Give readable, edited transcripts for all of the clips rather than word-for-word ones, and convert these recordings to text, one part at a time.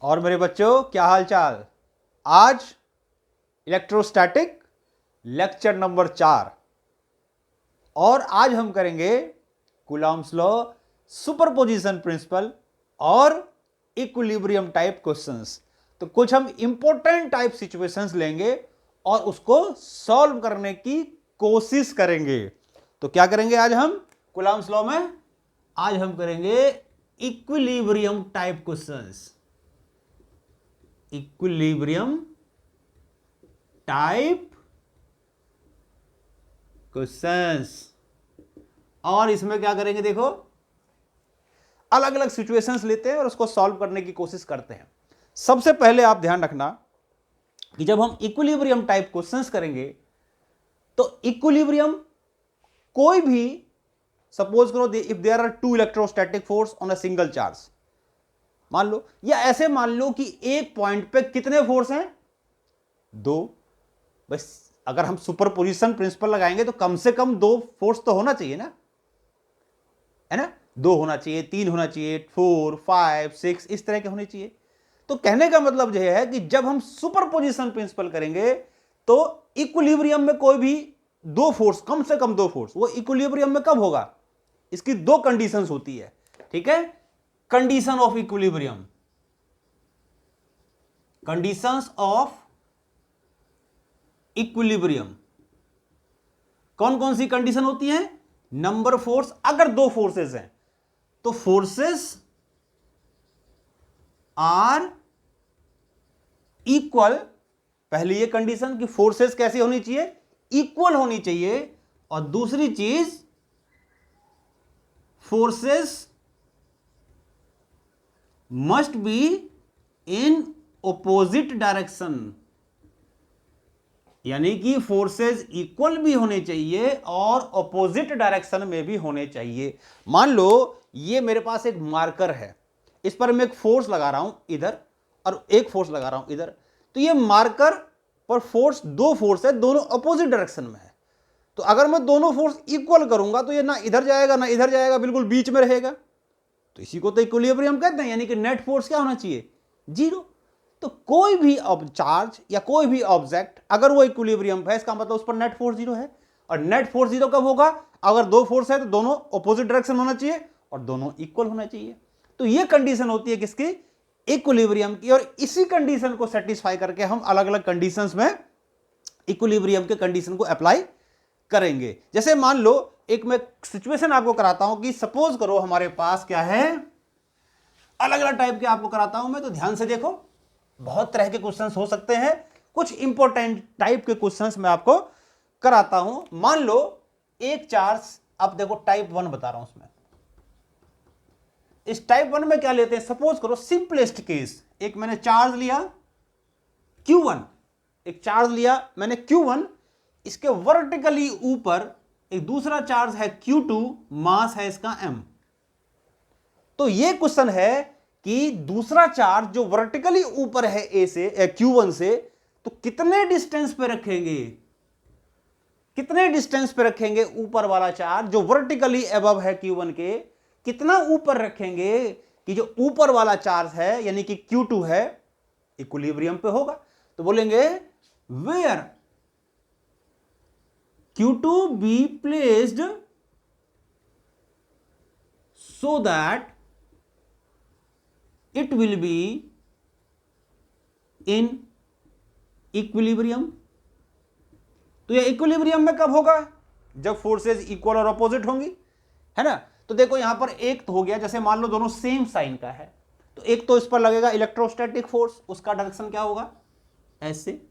और मेरे बच्चों क्या हाल चाल। आज इलेक्ट्रोस्टैटिक लेक्चर नंबर 4 और आज हम करेंगे कूलॉम्स लॉ, सुपरपोजिशन प्रिंसिपल और इक्विलिब्रियम टाइप क्वेश्चंस। तो कुछ हम इंपॉर्टेंट टाइप सिचुएशंस लेंगे और उसको सॉल्व करने की कोशिश करेंगे। तो क्या करेंगे आज हम कूलॉम्स लॉ में? आज हम करेंगे equilibrium type questions. Equilibrium type questions. और इसमें क्या करेंगे, देखो अलग अलग सिचुएशंस लेते हैं और उसको सॉल्व करने की कोशिश करते हैं। सबसे पहले आप ध्यान रखना कि जब हम इक्विलिब्रियम टाइप क्वेश्चंस करेंगे तो इक्विलिब्रियम कोई भी, सपोज करो if there are two electrostatic force on a single charge, मान लो, या ऐसे मान लो कि एक पॉइंट पे कितने फोर्स हैं? दो। बस अगर हम सुपरपोजिशन प्रिंसिपल लगाएंगे तो कम से कम दो फोर्स तो होना चाहिए ना, है ना? दो होना चाहिए, तीन होना चाहिए, 4, 5, 6 इस तरह के होने चाहिए। तो कहने का मतलब यह है कि जब हम सुपरपोजिशन प्रिंसिपल करेंगे तो इक्विलिब्रियम में कोई भी दो फोर्स, कम से कम दो फोर्स, वो इक्विलिब्रियम में कब होगा? इसकी दो कंडीशंस होती है, ठीक है? Condition of equilibrium, conditions of equilibrium कौन कौन सी कंडीशन होती है? नंबर फोर्स, अगर दो फोर्सेस हैं तो फोर्सेस आर इक्वल। पहली ये कंडीशन कि फोर्सेस कैसी होनी चाहिए? इक्वल होनी चाहिए। और दूसरी चीज, forces must be in opposite direction, यानी कि फोर्सेस इक्वल भी होने चाहिए और ऑपोजिट डायरेक्शन में भी होने चाहिए। मान लो ये मेरे पास एक मार्कर है, इस पर मैं एक फोर्स लगा रहा हूं इधर और एक फोर्स लगा रहा हूं इधर, तो ये मार्कर पर फोर्स, दो फोर्स है, दोनों अपोजिट डायरेक्शन में है। तो अगर मैं दोनों फोर्स इक्वल करूंगा तो ये ना इधर जाएगा ना इधर जाएगा, बिल्कुल बीच में रहेगा। तो इसी को तो इक्विलिब्रियम कहते हैं, यानी कि नेट फोर्स क्या होना चाहिए? जीरो। तो कोई भी चार्ज या कोई भी ऑब्जेक्ट अगर वो इक्विलिब्रियम है, इसका मतलब उस पर नेट फोर्स जीरो है। और नेट फोर्स जीरो कब होगा? अगर दो फोर्स है तो दोनों ऑपोजिट डायरेक्शन होना चाहिए और दोनों इक्वल होना चाहिए। तो ये कंडीशन होती है किसकी? इक्विलिब्रियम की। और इसी कंडीशन को सेटिस्फाई करके हम अलग अलग कंडीशंस में इक्विलिब्रियम के कंडीशन को अप्लाई करेंगे। जैसे मान लो एक मैं सिचुएशन आपको कराता हूं कि सपोज करो हमारे पास क्या है, अलग अलग टाइप के आपको कराता हूं मैं, तो ध्यान से देखो। बहुत तरह के क्वेश्चंस हो सकते हैं, कुछ इंपॉर्टेंट टाइप के क्वेश्चंस मैं आपको कराता हूं। मान लो एक चार्ज, अब देखो टाइप 1 बता रहा हूं उसमें। इस टाइप 1 में क्या लेते हैं? सपोज करो सिंपलेस्ट केस, एक मैंने चार्ज लिया Q1, एक चार्ज लिया मैंने Q1, इसके वर्टिकली ऊपर एक दूसरा चार्ज है Q2, मास है इसका m। तो ये क्वेश्चन है कि दूसरा चार्ज जो वर्टिकली ऊपर है ए से, Q1 से, तो कितने डिस्टेंस पे रखेंगे? कितने डिस्टेंस पे रखेंगे ऊपर वाला चार्ज जो वर्टिकली अबव है Q1 के? कितना ऊपर रखेंगे कि जो ऊपर वाला चार्ज है यानी कि Q2 है, इक्विलिब्रियम पे होगा? तो बोलेंगे where Q2 be placed so that it will be in equilibrium। तो ये इक्विलिब्रियम में कब होगा? जब फोर्सेस इक्वल और अपोजिट होंगी, है ना? तो देखो यहां पर एक तो हो गया, जैसे मान लो दोनों सेम साइन का है, तो एक तो इस पर लगेगा इलेक्ट्रोस्टैटिक फोर्स, उसका डायरेक्शन क्या होगा? ऐसे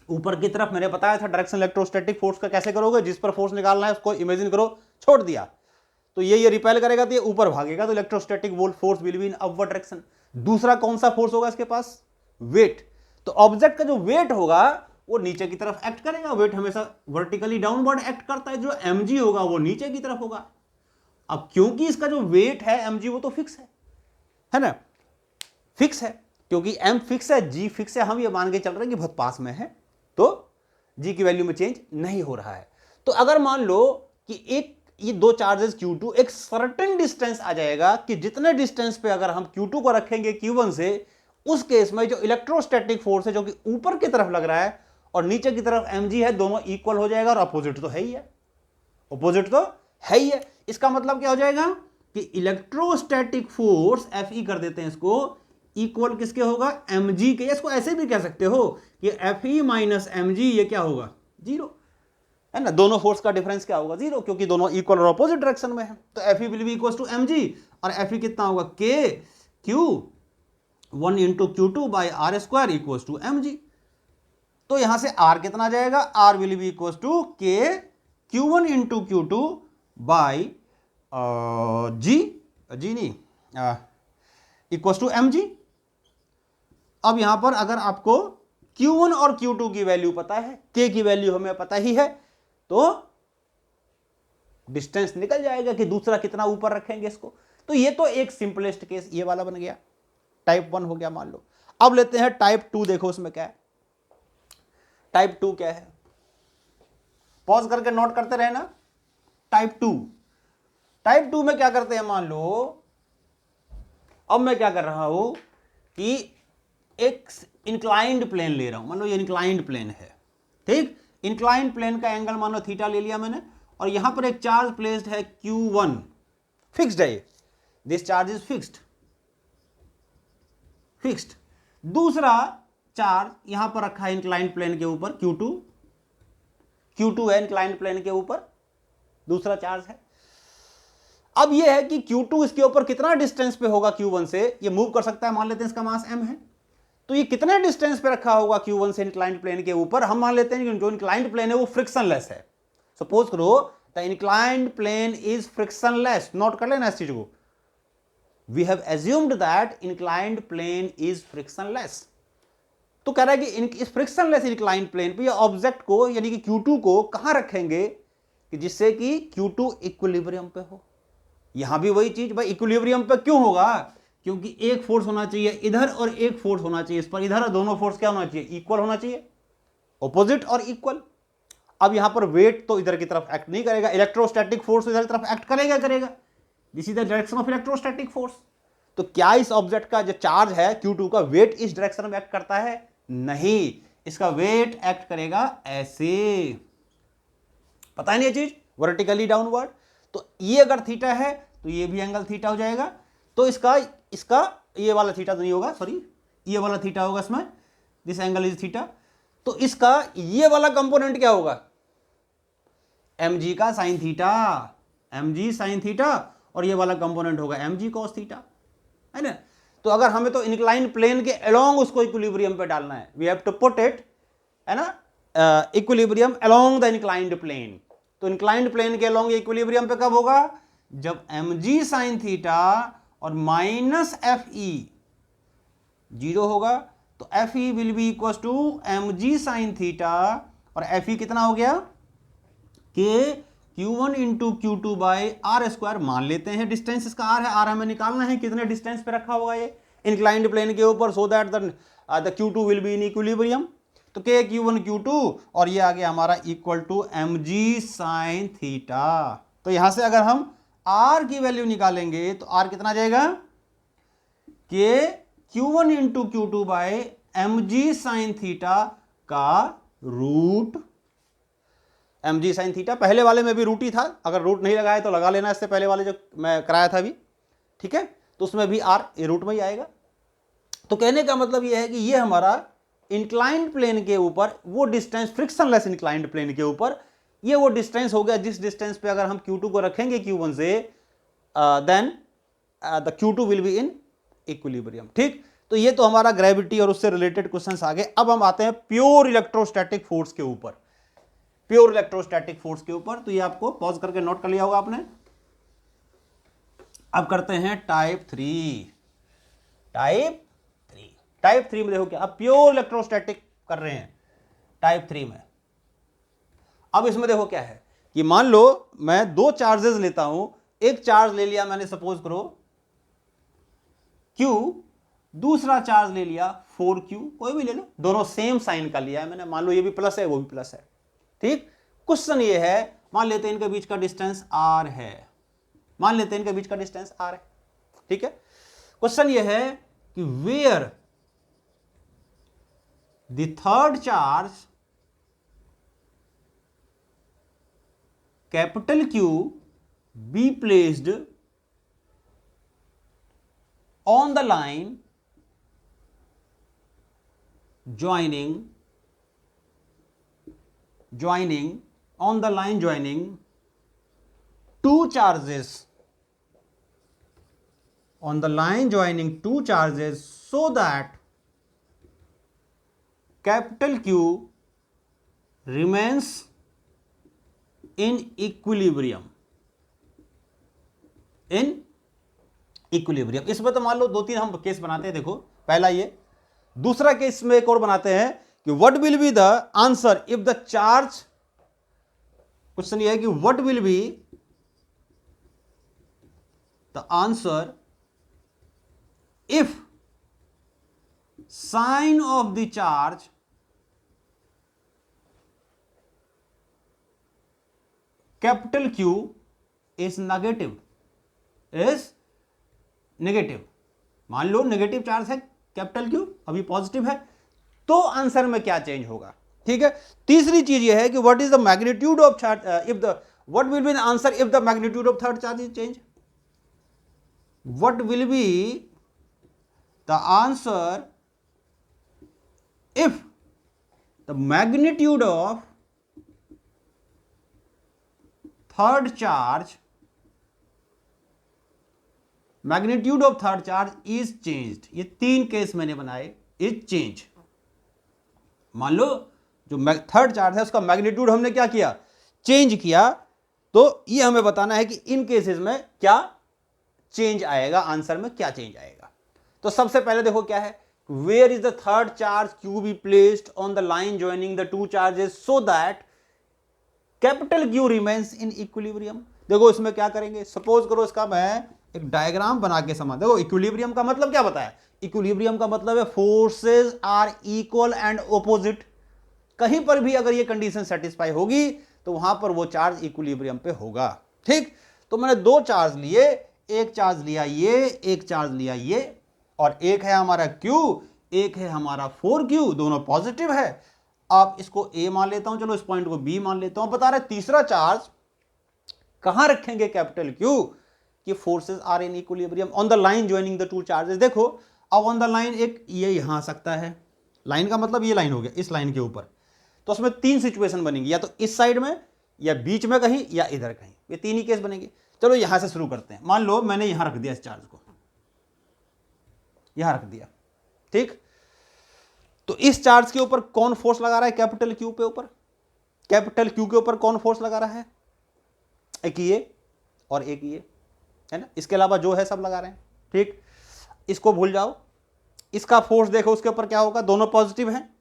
ऊपर की तरफ। मैंने बताया था डायरेक्शन इलेक्ट्रोस्टैटिक फोर्स का कैसे करोगे, जिस पर फोर्स निकालना है उसको इमेजिन करो, छोड़ दिया तो ये रिपेल करेगा तो ये ऊपर भागेगा, तो electrostatic force will be in upward direction. दूसरा कौन सा फोर्स होगा इसके पास? वेट। तो ऑब्जेक्ट का जो वेट होगा वो नीचे की तरफ एक्ट करेगा। वेट हमेशा वर्टिकली डाउनवर्ड एक्ट करता है, जो mg होगा वो नीचे की तरफ होगा। अब क्योंकि इसका जो वेट है mg वो तो फिक्स है ना? फिक्स है, क्योंकि m फिक्स है, g फिक्स है, हम ये मान के चल रहे हैं कि बहुत पास में है, तो g की वैल्यू में चेंज नहीं हो रहा है। तो अगर मान लो कि एक ये दो चार्जेस Q2 एक सर्टेन डिस्टेंस आ जाएगा कि जितने डिस्टेंस पे अगर हम Q2 को रखेंगे Q1 से, उस केस में जो इलेक्ट्रोस्टैटिक फोर्स है जो कि ऊपर की तरफ लग रहा है और नीचे की तरफ mg है, दोनों इक्वल हो जाएगा। और अपोजिट तो है ही है, अपोजिट तो है ही है। इसका मतलब क्या हो जाएगा कि इलेक्ट्रोस्टैटिक फोर्स Fe कर देते हैं इसको, इक्वल किसके होगा, mg के। इसको ऐसे भी कह सकते हो कि Fe माइनस mg ये क्या होगा, जीरो, है ना। दोनों फोर्स का डिफरेंस क्या होगा, जीरो, क्योंकि दोनों इक्वल और अपोजिट डायरेक्शन में है। तो Fe will be equal to mg, और Fe कितना होगा, k Q1 into Q2 by are square equal to mg। तो यहां से r कितना जाएगा, r will be equal to k Q1 into Q2 by G नहीं इक्वल टू mg। अब यहां पर अगर आपको Q1 और Q2 की वैल्यू पता है, k की वैल्यू हमें पता ही है, तो डिस्टेंस निकल जाएगा कि दूसरा कितना ऊपर रखेंगे इसको। तो ये तो एक सिंपलेस्ट केस ये वाला बन गया, टाइप 1 हो गया मान लो। अब लेते हैं टाइप 2, देखो उसमें क्या है। टाइप 2 क्या है, पॉज करके नोट करते रहे ना। टाइप 2 में क्या करते हैं, मान लो अब मैं क्या कर रहा हूं कि एक इंक्लाइंड प्लेन ले रहा हूं, मान लो ये इंक्लाइंड प्लेन है, ठीक। इंक्लाइंड प्लेन का एंगल मान लो थीटा ले लिया मैंने, और यहां पर एक चार्ज प्लेस्ड है Q1, फिक्स्ड है, दिस चार्ज इज फिक्स्ड। दूसरा चार्ज यहां पर रखा है इंक्लाइंड प्लेन के ऊपर, Q2 है इंक्लाइंड प्लेन के ऊपर, दूसरा चार्ज है। अब यह है कि Q2 इसके ऊपर कितना डिस्टेंस पे होगा Q1 से, ये मूव कर सकता है, मान लेते हैं इसका मास m है। तो ये कितने डिस्टेंस पे रखा होगा Q1 से इंक्लाइंड प्लेन के ऊपर, हम मान लेते हैं कि जो इंक्लाइंड प्लेन है वो फ्रिक्शनलेस है। सपोज करो the inclined plane is frictionless, note कर लेना इस चीज को। We have assumed that inclined plane is frictionless. तो कह रहा है कि इस फ्रिक्शनलेस इंक्लाइंड प्लेन पे ऑब्जेक्ट को यानी कि Q2 को कहां रखेंगे कि जिससे कि Q2 इक्विलिब्रियम पे हो। यहां भी वही चीज, भाई इक्विलिब्रियम पे क्यों होगा, क्योंकि एक फोर्स होना चाहिए इधर और एक फोर्स होना चाहिए इस पर, इधर, और दोनों फोर्स क्या होना चाहिए, इक्वल होना चाहिए, ऑपोजिट और इक्वल। अब यहां पर वेट तो इधर की तरफ एक्ट नहीं करेगा, इलेक्ट्रोस्टैटिक फोर्स इधर की तरफ एक्ट करेगा, this is the direction of electrostatic force. तो क्या इस ऑब्जेक्ट का जो चार्ज है Q2 का वेट इस डायरेक्शन में एक्ट करता है, नहीं, इसका वेट एक्ट करेगा ऐसे, पता है नहीं ये चीज, वर्टिकली डाउनवर्ड। तो ये अगर थीटा है तो ये भी एंगल थीटा हो जाएगा। तो इसका ये वाला थीटा तो नहीं होगा, सॉरी, ये वाला थीटा होगा इसमें, दिस एंगल इज थीटा। तो इसका ये वाला कंपोनेंट क्या होगा, mg का sine theta, mg sine theta, और ये वाला कंपोनेंट होगा mg cos थीटा, है ना। तो अगर हमें तो इंक्लाइंड प्लेन के अलोंग उसको इक्विलिब्रियम पे डालना है, we have to put it, है ना, equilibrium along the inclined plane. तो इंक्लाइंड प्लेन के अलोंग इक्विलिब्रियम पे कब होगा, जब mg साइन थीटा और माइनस Fe जीरो होगा। तो Fe will be equal to mg sine theta, और Fe कितना हो गया, k Q1 into Q2 by are square, मान लेते हैं डिस्टेंस इसका r है, r हमें निकालना है कितने डिस्टेंस पे रखा होगा ये इंक्लाइंड प्लेन के ऊपर, so that the Q2 will be in equilibrium. तो k Q1 Q2 और ये आ गया हमारा equal to mg sine theta. तो यहां से अगर हम r की वैल्यू निकालेंगे तो r कितना जाएगा, k Q1 into Q2 by mg sine theta का रूट, mg साइन थीटा, पहले वाले में भी रूट ही था, अगर रूट नहीं लगाया तो लगा लेना, इससे पहले वाले जो मैं कराया था अभी, ठीक है, तो उसमें भी r ये रूट में ही आएगा। तो कहने का मतलब ये है कि ये हमारा इंक्लाइंड प्लेन के ऊपर वो डिस्टेंस, फ्रिक्शनलेस इंक्लाइंड प्लेन के ऊपर ये वो डिस्टेंस हो गया जिस डिस्टेंस पे अगर हम Q2 को रखेंगे Q1 से, then the Q2 will be in equilibrium, ठीक। तो ये तो हमारा ग्रेविटी और उससे रिलेटेड क्वेश्चंस आ गए। अब हम आते हैं प्योर इलेक्ट्रोस्टैटिक फोर्स के ऊपर, प्योर इलेक्ट्रोस्टैटिक फोर्स के ऊपर। तो ये आपको पॉज करके नोट कर लिया होगा आपने। अब करते हैं टाइप 3। टाइप 3 में देखो क्या, अब प्योर इलेक्ट्रोस्टैटिक कर रहे हैं टाइप 3 में। अब इसमें देखो क्या है कि मान लो मैं दो चार्जेस लेता हूं, एक चार्ज ले लिया मैंने, सपोज करो Q, दूसरा चार्ज ले लिया 4Q, कोई भी ले लो, दोनों सेम साइन का लिया है मैंने, मान लो ये भी प्लस है वो भी प्लस है, ठीक। क्वेश्चन ये है मान लेते हैं इनके बीच का डिस्टेंस r है, मान लेते हैं इनके बीच का डिस्टेंस r है, ठीक है। क्वेश्चन ये है कि where the third charge capital Q be placed on the line joining on the line joining two charges, on the line joining two charges, so that capital Q remains in equilibrium, in equilibrium। इसमें तो मान लो दो तीन हम case बनाते हैं, देखो पहला ये, दूसरा केस में एक और बनाते हैं कि what will be the answer if the charge, question ये है कि what will be the answer if sign of the charge capital Q is negative, मान लो नेगेटिव चार्ज है कैपिटल Q, अभी पॉजिटिव है, तो आंसर में क्या चेंज होगा, ठीक है। तीसरी चीज ये है कि what is the magnitude of charge if the, what will be the answer if the magnitude of third charge is change, what will be the answer if the magnitude of third charge, magnitude of third charge is changed. ये तीन case मैंने बनाए, is change. मान लो जो third charge है उसका magnitude हमने क्या किया, चेंज किया, तो ये हमें बताना है कि इन केसेस में क्या चेंज आएगा, आंसर में क्या चेंज आएगा। तो सबसे पहले देखो क्या है, where is the third charge Q be placed on the line joining the two charges so that capital Q remains in equilibrium. देखो इसमें क्या करेंगे, सपोज करो इसका मैं एक डायग्राम बना के समझ, देखो इक्विलिब्रियम का मतलब क्या बताया, इक्विलिब्रियम का मतलब है forces are equal and opposite. कहीं पर भी अगर ये कंडीशन सेटिस्फाई होगी तो वहां पर वो चार्ज इक्विलिब्रियम पे होगा, ठीक। तो मैंने दो चार्ज लिए, एक चार्ज लिया ये, एक चार्ज लिया ये, और एक है हमारा Q, एक है हमारा 4Q, दोनों पॉजिटिव है। अब इसको A मान लेता हूं, चलो इस पॉइंट को B मान लेता हूं। बता रहे तीसरा चार्ज कहां रखेंगे कैपिटल Q, कि forces are in equilibrium on the line joining the two charges. देखो अब ऑन द लाइन एक ये यहां आ सकता है, लाइन का मतलब ये लाइन हो गया, इस लाइन के ऊपर, तो उसमें तीन सिचुएशन बनेंगी, या तो इस साइड में, या बीच में कहीं, या इधर कहीं, ये तीन ही केस बनेंगे। चलो यहां से शुरू करते हैं। मान लो मैंने यहां रख दिया इस चार्ज को, यहां रख दिया, ठीक। तो इस चार्ज के ऊपर कौन फोर्स लगा रहा है, कैपिटल Q के ऊपर, कैपिटल Q के ऊपर कौन फोर्स लगा रहा है, एक ये और एक ये, है ना, इसके अलावा जो है सब लगा रहे हैं, ठीक। इसको भूल जाओ, इसका फोर्स देखो उसके ऊपर क्या होगा, दोनों पॉजिटिव हैं,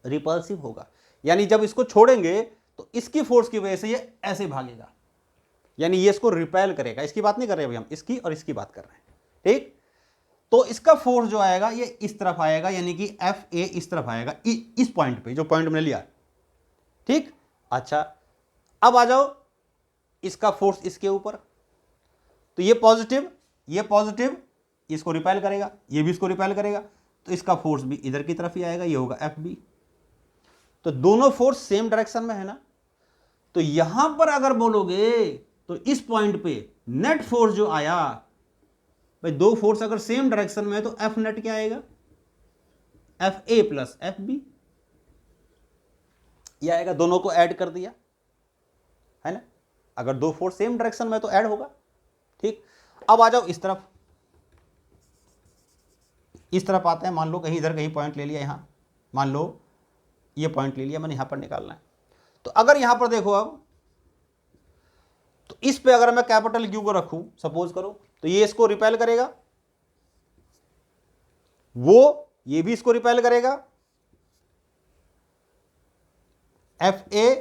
रिपल्सिव होगा, यानी जब इसको छोड़ेंगे तो इसकी फोर्स की वजह से ये ऐसे भागेगा, यानी ये इसको रिपेल करेगा। इसकी बात नहीं कर रहे अभी हम, इसकी और इसकी बात कर रहे हैं, ठीक। तो इसका फोर्स जो आएगा ये इस तरफ आएगा, यानी कि FA इस तरफ आएगा, इस पॉइंट पे, जो पॉइंट मैंने लिया, ठीक। अच्छा अब आ जाओ, इसका फोर्स इसके ऊपर, तो ये पॉजिटिव इसको रिपेल करेगा, ये भी इसको रिपेल करेगा, तो इसका फोर्स भी इधर की तरफ ही आएगा, ये होगा FB। तो दोनों फोर्स सेम डायरेक्शन में है ना, तो यहां पर अगर बोलोगे तो इस पॉइंट पे नेट फोर्स जो आया, भाई दो फोर्स अगर सेम डायरेक्शन में है तो F नेट क्या आएगा, FA प्लस FB, ये आएगा, दोनों को ऐड कर दिया, है ना, अगर दो फोर्स सेम डायरेक्शन में तो ऐड होगा, ठीक। अब आ जाओ इस तरफ आते हैं। मान लो कहीं इधर कहीं पॉइंट ले लिया, यहां मान लो ये पॉइंट ले लिया मैंने, यहां पर निकालना है। तो अगर यहां पर देखो अब, तो इस पे अगर मैं कैपिटल Q को रखूं सपोज करो, तो ये इसको रिपेल करेगा, ये भी इसको रिपेल करेगा, FA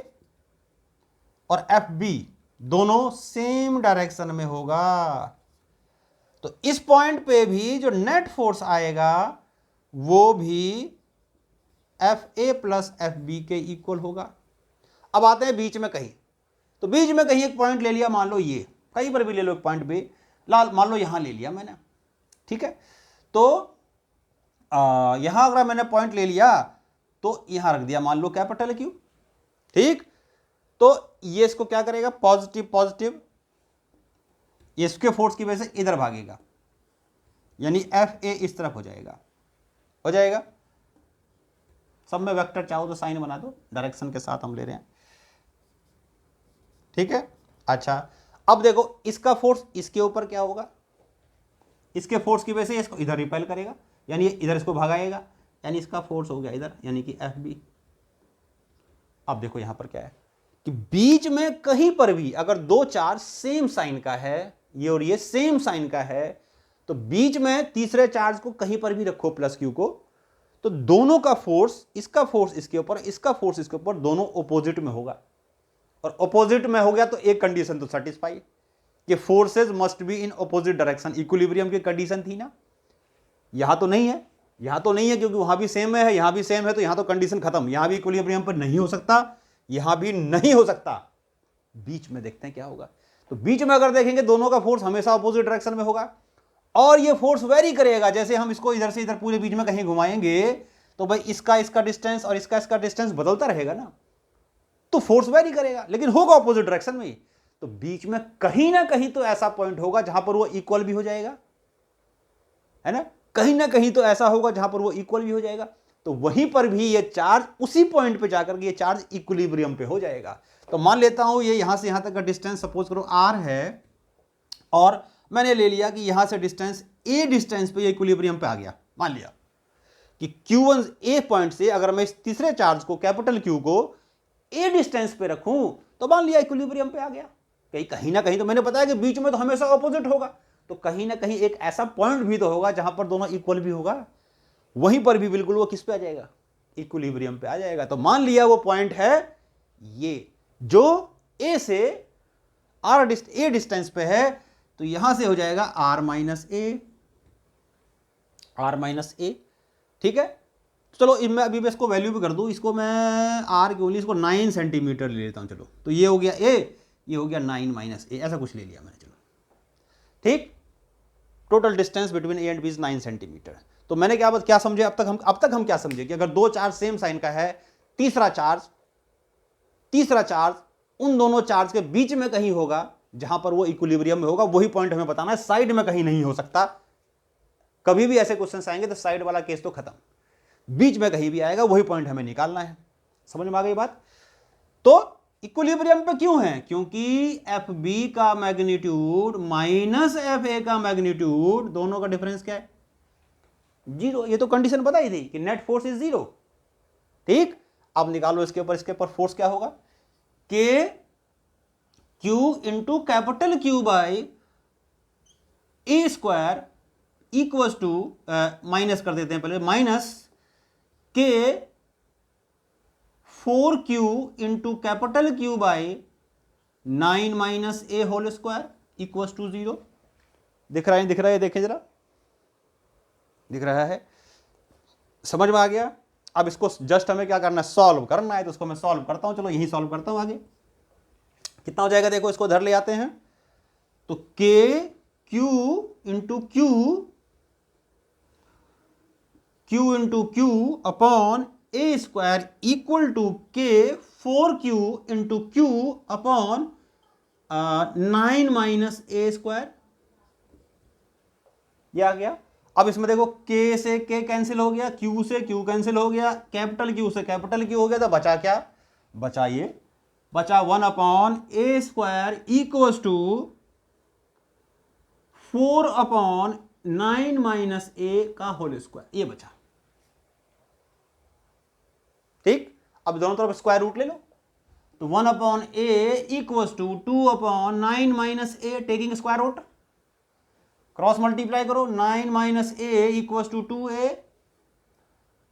और FB दोनों सेम डायरेक्शन में होगा। तो इस पॉइंट पे भी जो नेट फोर्स आएगा वो भी FA प्लस FB के इक्वल होगा। अब आते हैं बीच में कहीं, तो बीच में कहीं एक पॉइंट ले लिया, मान लो ये, कहीं पर भी ले लो एक पॉइंट भी, मान लो यहां ले लिया मैंने, ठीक है। तो यहां अगर मैंने पॉइंट ले लिया तो यहां रख दिया मान लो कैपिटल क्यू, ठीक। तो ये इसको क्या करेगा, पॉजिटिव पॉजिटिव, ये इसके फोर्स की वजह से इधर भागेगा, यानी एफ ए इस तरफ हो जाएगा, हो जाएगा। सब में वेक्टर चाहो तो साइन बना दो, डायरेक्शन के साथ हम ले रहे हैं, ठीक है। अच्छा अब देखो इसका फोर्स इसके ऊपर क्या होगा, इसके फोर्स की वजह से इसको इधर रिपेल करेगा, यानी इधर इसको भगाएगा, यानी इसका फोर्स हो गया इधर, यानी कि एफ बी। अब देखो यहां पर क्या है कि बीच में कहीं पर भी अगर दो चार्ज सेम साइन का है, ये और ये सेम साइन का है, तो बीच में तीसरे चार्ज को कहीं पर भी रखो प्लस क्यू को, तो दोनों का फोर्स, इसका फोर्स इसके ऊपर, इसका फोर्स इसके ऊपर, दोनों ऑपोजिट में होगा। और ऑपोजिट में हो गया तो एक कंडीशन तो सेटिस्फाई, कि forces must be in opposite direction, equilibrium की कंडीशन थी ना। यहां तो नहीं है, यहां तो नहीं है क्योंकि वहां भी सेम है, यहां भी सेम है, तो यहां तो कंडीशन खत्म, यहां भी इक्विलिब्रियम पर नहीं हो सकता, यहां भी नहीं हो सकता। बीच में देखते हैं क्या होगा। तो बीच में अगर देखेंगे दोनों का फोर्स हमेशा ऑपोजिट डायरेक्शन में होगा, और ये फोर्स वेरी करेगा, जैसे हम इसको इधर से इधर पूरे बीच में कहीं घुमाएंगे तो भाई इसका डिस्टेंस और इसका डिस्टेंस बदलता रहेगा ना, तो फोर्स वेरी करेगा, लेकिन होगा ऑपोजिट डायरेक्शन में। तो बीच में कहीं ना कहीं तो ऐसा पॉइंट होगा जहां पर वो इक्वल भी हो जाएगा, है ना, कहीं ना कहीं तो ऐसा होगा जहां पर वो इक्वल भी हो जाएगा। तो वहीं पर भी ये चार्ज उसी पॉइंट पे जाकर के ये चार्ज इक्विलिब्रियम पे हो जाएगा। तो मान लेता हूं ये यहां से यहां तक का डिस्टेंस सपोज करो r है, और मैंने ले लिया कि यहां से डिस्टेंस a डिस्टेंस पे ये इक्विलिब्रियम पे आ गया। मान लिया कि Q1 a पॉइंट से अगर मैं इस तीसरे चार्ज को कैपिटल Q को a डिस्टेंस पे रखूं तो मान लिया इक्विलिब्रियम पे आ गया। कहीं ना कहीं तो मैंने बताया कि बीच में तो हमेशा ऑपोजिट होगा, तो कहीं ना कहीं एक ऐसा पॉइंट भी तो होगा जहां पर दोनों इक्वल भी होगा, वहीं पर भी बिल्कुल वो किस पे आ जाएगा, इक्विलिब्रियम पे आ जाएगा। तो मान लिया वो पॉइंट है ये, जो a से a डिस्टेंस पे है, तो यहां से हो जाएगा r माइनस ए, ठीक है। चलो मैं अभी इसको वैल्यू भी कर दूं, इसको मैं r की ओनली इसको 9 सेंटीमीटर ले लेता हूं। चलो तो ये हो गया a, ये हो गया 9 माइनस ए, ऐसा कुछ ले लिया मैंने, चलो ठीक। Total distance between A and B is 9 centimetre. तो मैंने क्या समझे अब तक हम क्या समझे कि अगर दो चार्ज सेम साइन का है, तीसरा चार्ज उन दोनों चार्ज के बीच में कहीं होगा जहां पर वो इक्विलिब्रियम में होगा, वही पॉइंट हमें बताना है, साइड में कहीं नहीं हो सकता। कभी भी ऐसे क्वेश्चन आएंगे तो साइड वाला केस तो खत्म, बीच में कहीं भी आएगा, वही पॉइंट हमें निकालना है। समझ में आ गई बात। तो इक्विलिब्रियम पे क्यों है, क्योंकि एफ बी का मैग्नीट्यूड माइनस एफ ए का मैग्नीट्यूड, दोनों का डिफरेंस क्या है, 0। ये तो कंडीशन बताई थी कि नेट फोर्स इज 0, ठीक। अब निकालो इसके ऊपर फोर्स क्या होगा, k Q into capital q by a square equals to, minus कर देते हैं पहले, minus k 4q into capital q by 9 minus a whole square equals to 0। दिख रहा है, देखें जरा, दिख रहा है, समझ में आ गया। अब इसको जस्ट हमें क्या करना है, सॉल्व करना है, तो इसको मैं सॉल्व करता हूं। चलो यही सॉल्व करता हूं, आगे कितना हो जाएगा देखो, इसको इधर ले आते हैं, तो K Q into Q upon A square equal to K 4q into Q upon 9 minus A square, यह आ गया। अब इसमें देखो k से k कैंसिल हो गया, q से q कैंसिल हो गया, कैपिटल Q से कैपिटल Q हो गया, तो बचा क्या, बचा 1 upon A square equals to 4 upon 9 minus A का होल स्क्वायर, ये बचा, ठीक। अब दोनों तरफ स्क्वायर रूट ले लो, तो 1 upon a equals to 2 upon 9 minus a, taking square root, cross multiply करो, 9 minus A equals to 2a,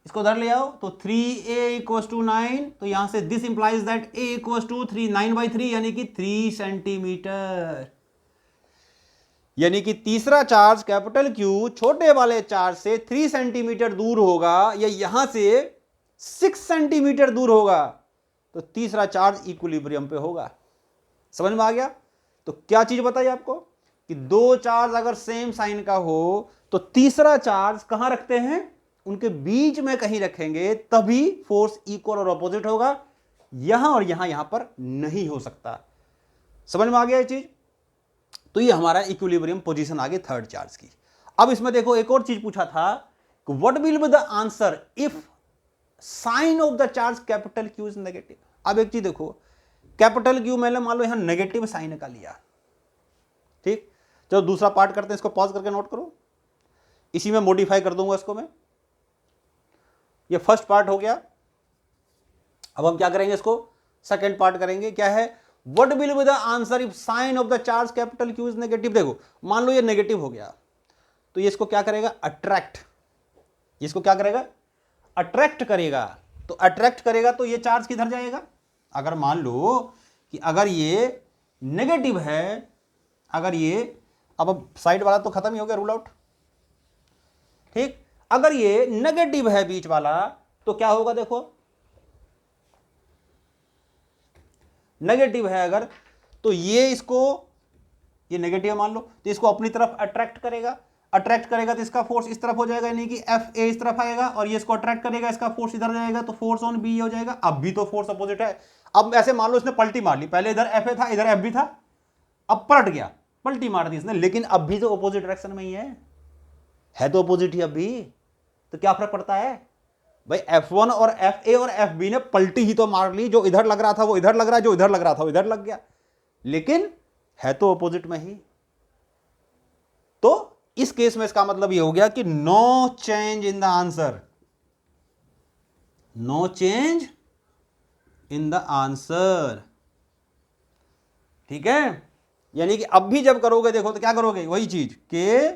इसको उधर ले आओ, तो 3a इक्वल्स टू 9, तो यहां से this implies that a equals to 9/3 यानी कि 3 सेंटीमीटर। यानी कि तीसरा चार्ज कैपिटल Q छोटे वाले चार्ज से 3 सेंटीमीटर दूर होगा, या यहां से 6 सेंटीमीटर दूर होगा, तो तीसरा चार्ज इक्विलिब्रियम पे होगा। समझ में आ गया? तो क्या चीज बताइए आपको कि दो चार्ज अगर सेम साइन का हो तो तीसरा चार्ज कहां रखते हैं, उनके बीच में कहीं रखेंगे, तभी फोर्स इक्वल और अपोजिट होगा। यहां और यहां पर नहीं हो सकता। समझ में आ गया ये चीज? तो ये हमारा इक्विलिब्रियम पोजीशन आ गई थर्ड चार्ज की। अब इसमें देखो एक और चीज पूछा था, what will be the answer if sign of the charge capital q is negative. अब एक चीज देखो, कैपिटल क्यू मैंने मान लो यहां नेगेटिव साइन का लिया, ठीक। चलो दूसरा पार्ट करते हैं, इसको पॉज करके नोट करो, इसी में मॉडिफाई कर दूंगा इसको मैं। ये फर्स्ट पार्ट हो गया। अब हम क्या करेंगे, इसको सेकेंड पार्ट करेंगे। क्या है, what will be the answer if sign of the charge capital q is negative. देखो मान लो ये नेगेटिव हो गया, तो ये इसको क्या करेगा, अट्रैक्ट, इसको क्या करेगा, अट्रैक्ट करेगा। तो अट्रैक्ट करेगा तो ये चार्ज किधर जाएगा, अगर मान लो कि अगर ये नेगेटिव है, अगर ये अब साइड वाला तो खत्म ही हो गया, रूल आउट, ठीक। अगर ये नेगेटिव है बीच वाला तो क्या होगा, देखो नेगेटिव है अगर, तो ये इसको, ये नेगेटिव मान लो, तो इसको अपनी तरफ अट्रैक्ट करेगा। अट्रैक्ट करेगा तो इसका फोर्स इस तरफ हो जाएगा, यानी कि एफ ए इस तरफ आएगा, और ये इसको अट्रैक्ट करेगा, इसका फोर्स इधर जाएगा, तो फोर्स ऑन बी हो जाएगा। अब भी तो फोर्स अपोजिट है। अब ऐसे मान लो इसने पलटी मार ली, पहले इधर एफ ए था, इधर एफ बी था, अब पलट गया, पलटी मार दी इसने, लेकिन अब भी तो अपोजिट डायरेक्शन में ही है तो अपोजिट ही अब भी, तो क्या फर्क पड़ता है भाई, F1 और FA और FB ने पलटी ही तो मार ली, जो इधर लग रहा था वो इधर लग रहा है, जो इधर लग रहा था वो इधर लग गया, लेकिन है तो अपोजिट में ही। तो इस केस में इसका मतलब ये हो गया कि no change in the answer, no change in the answer, ठीक है। यानी कि अब भी जब करोगे देखो तो क्या करोगे, वही चीज के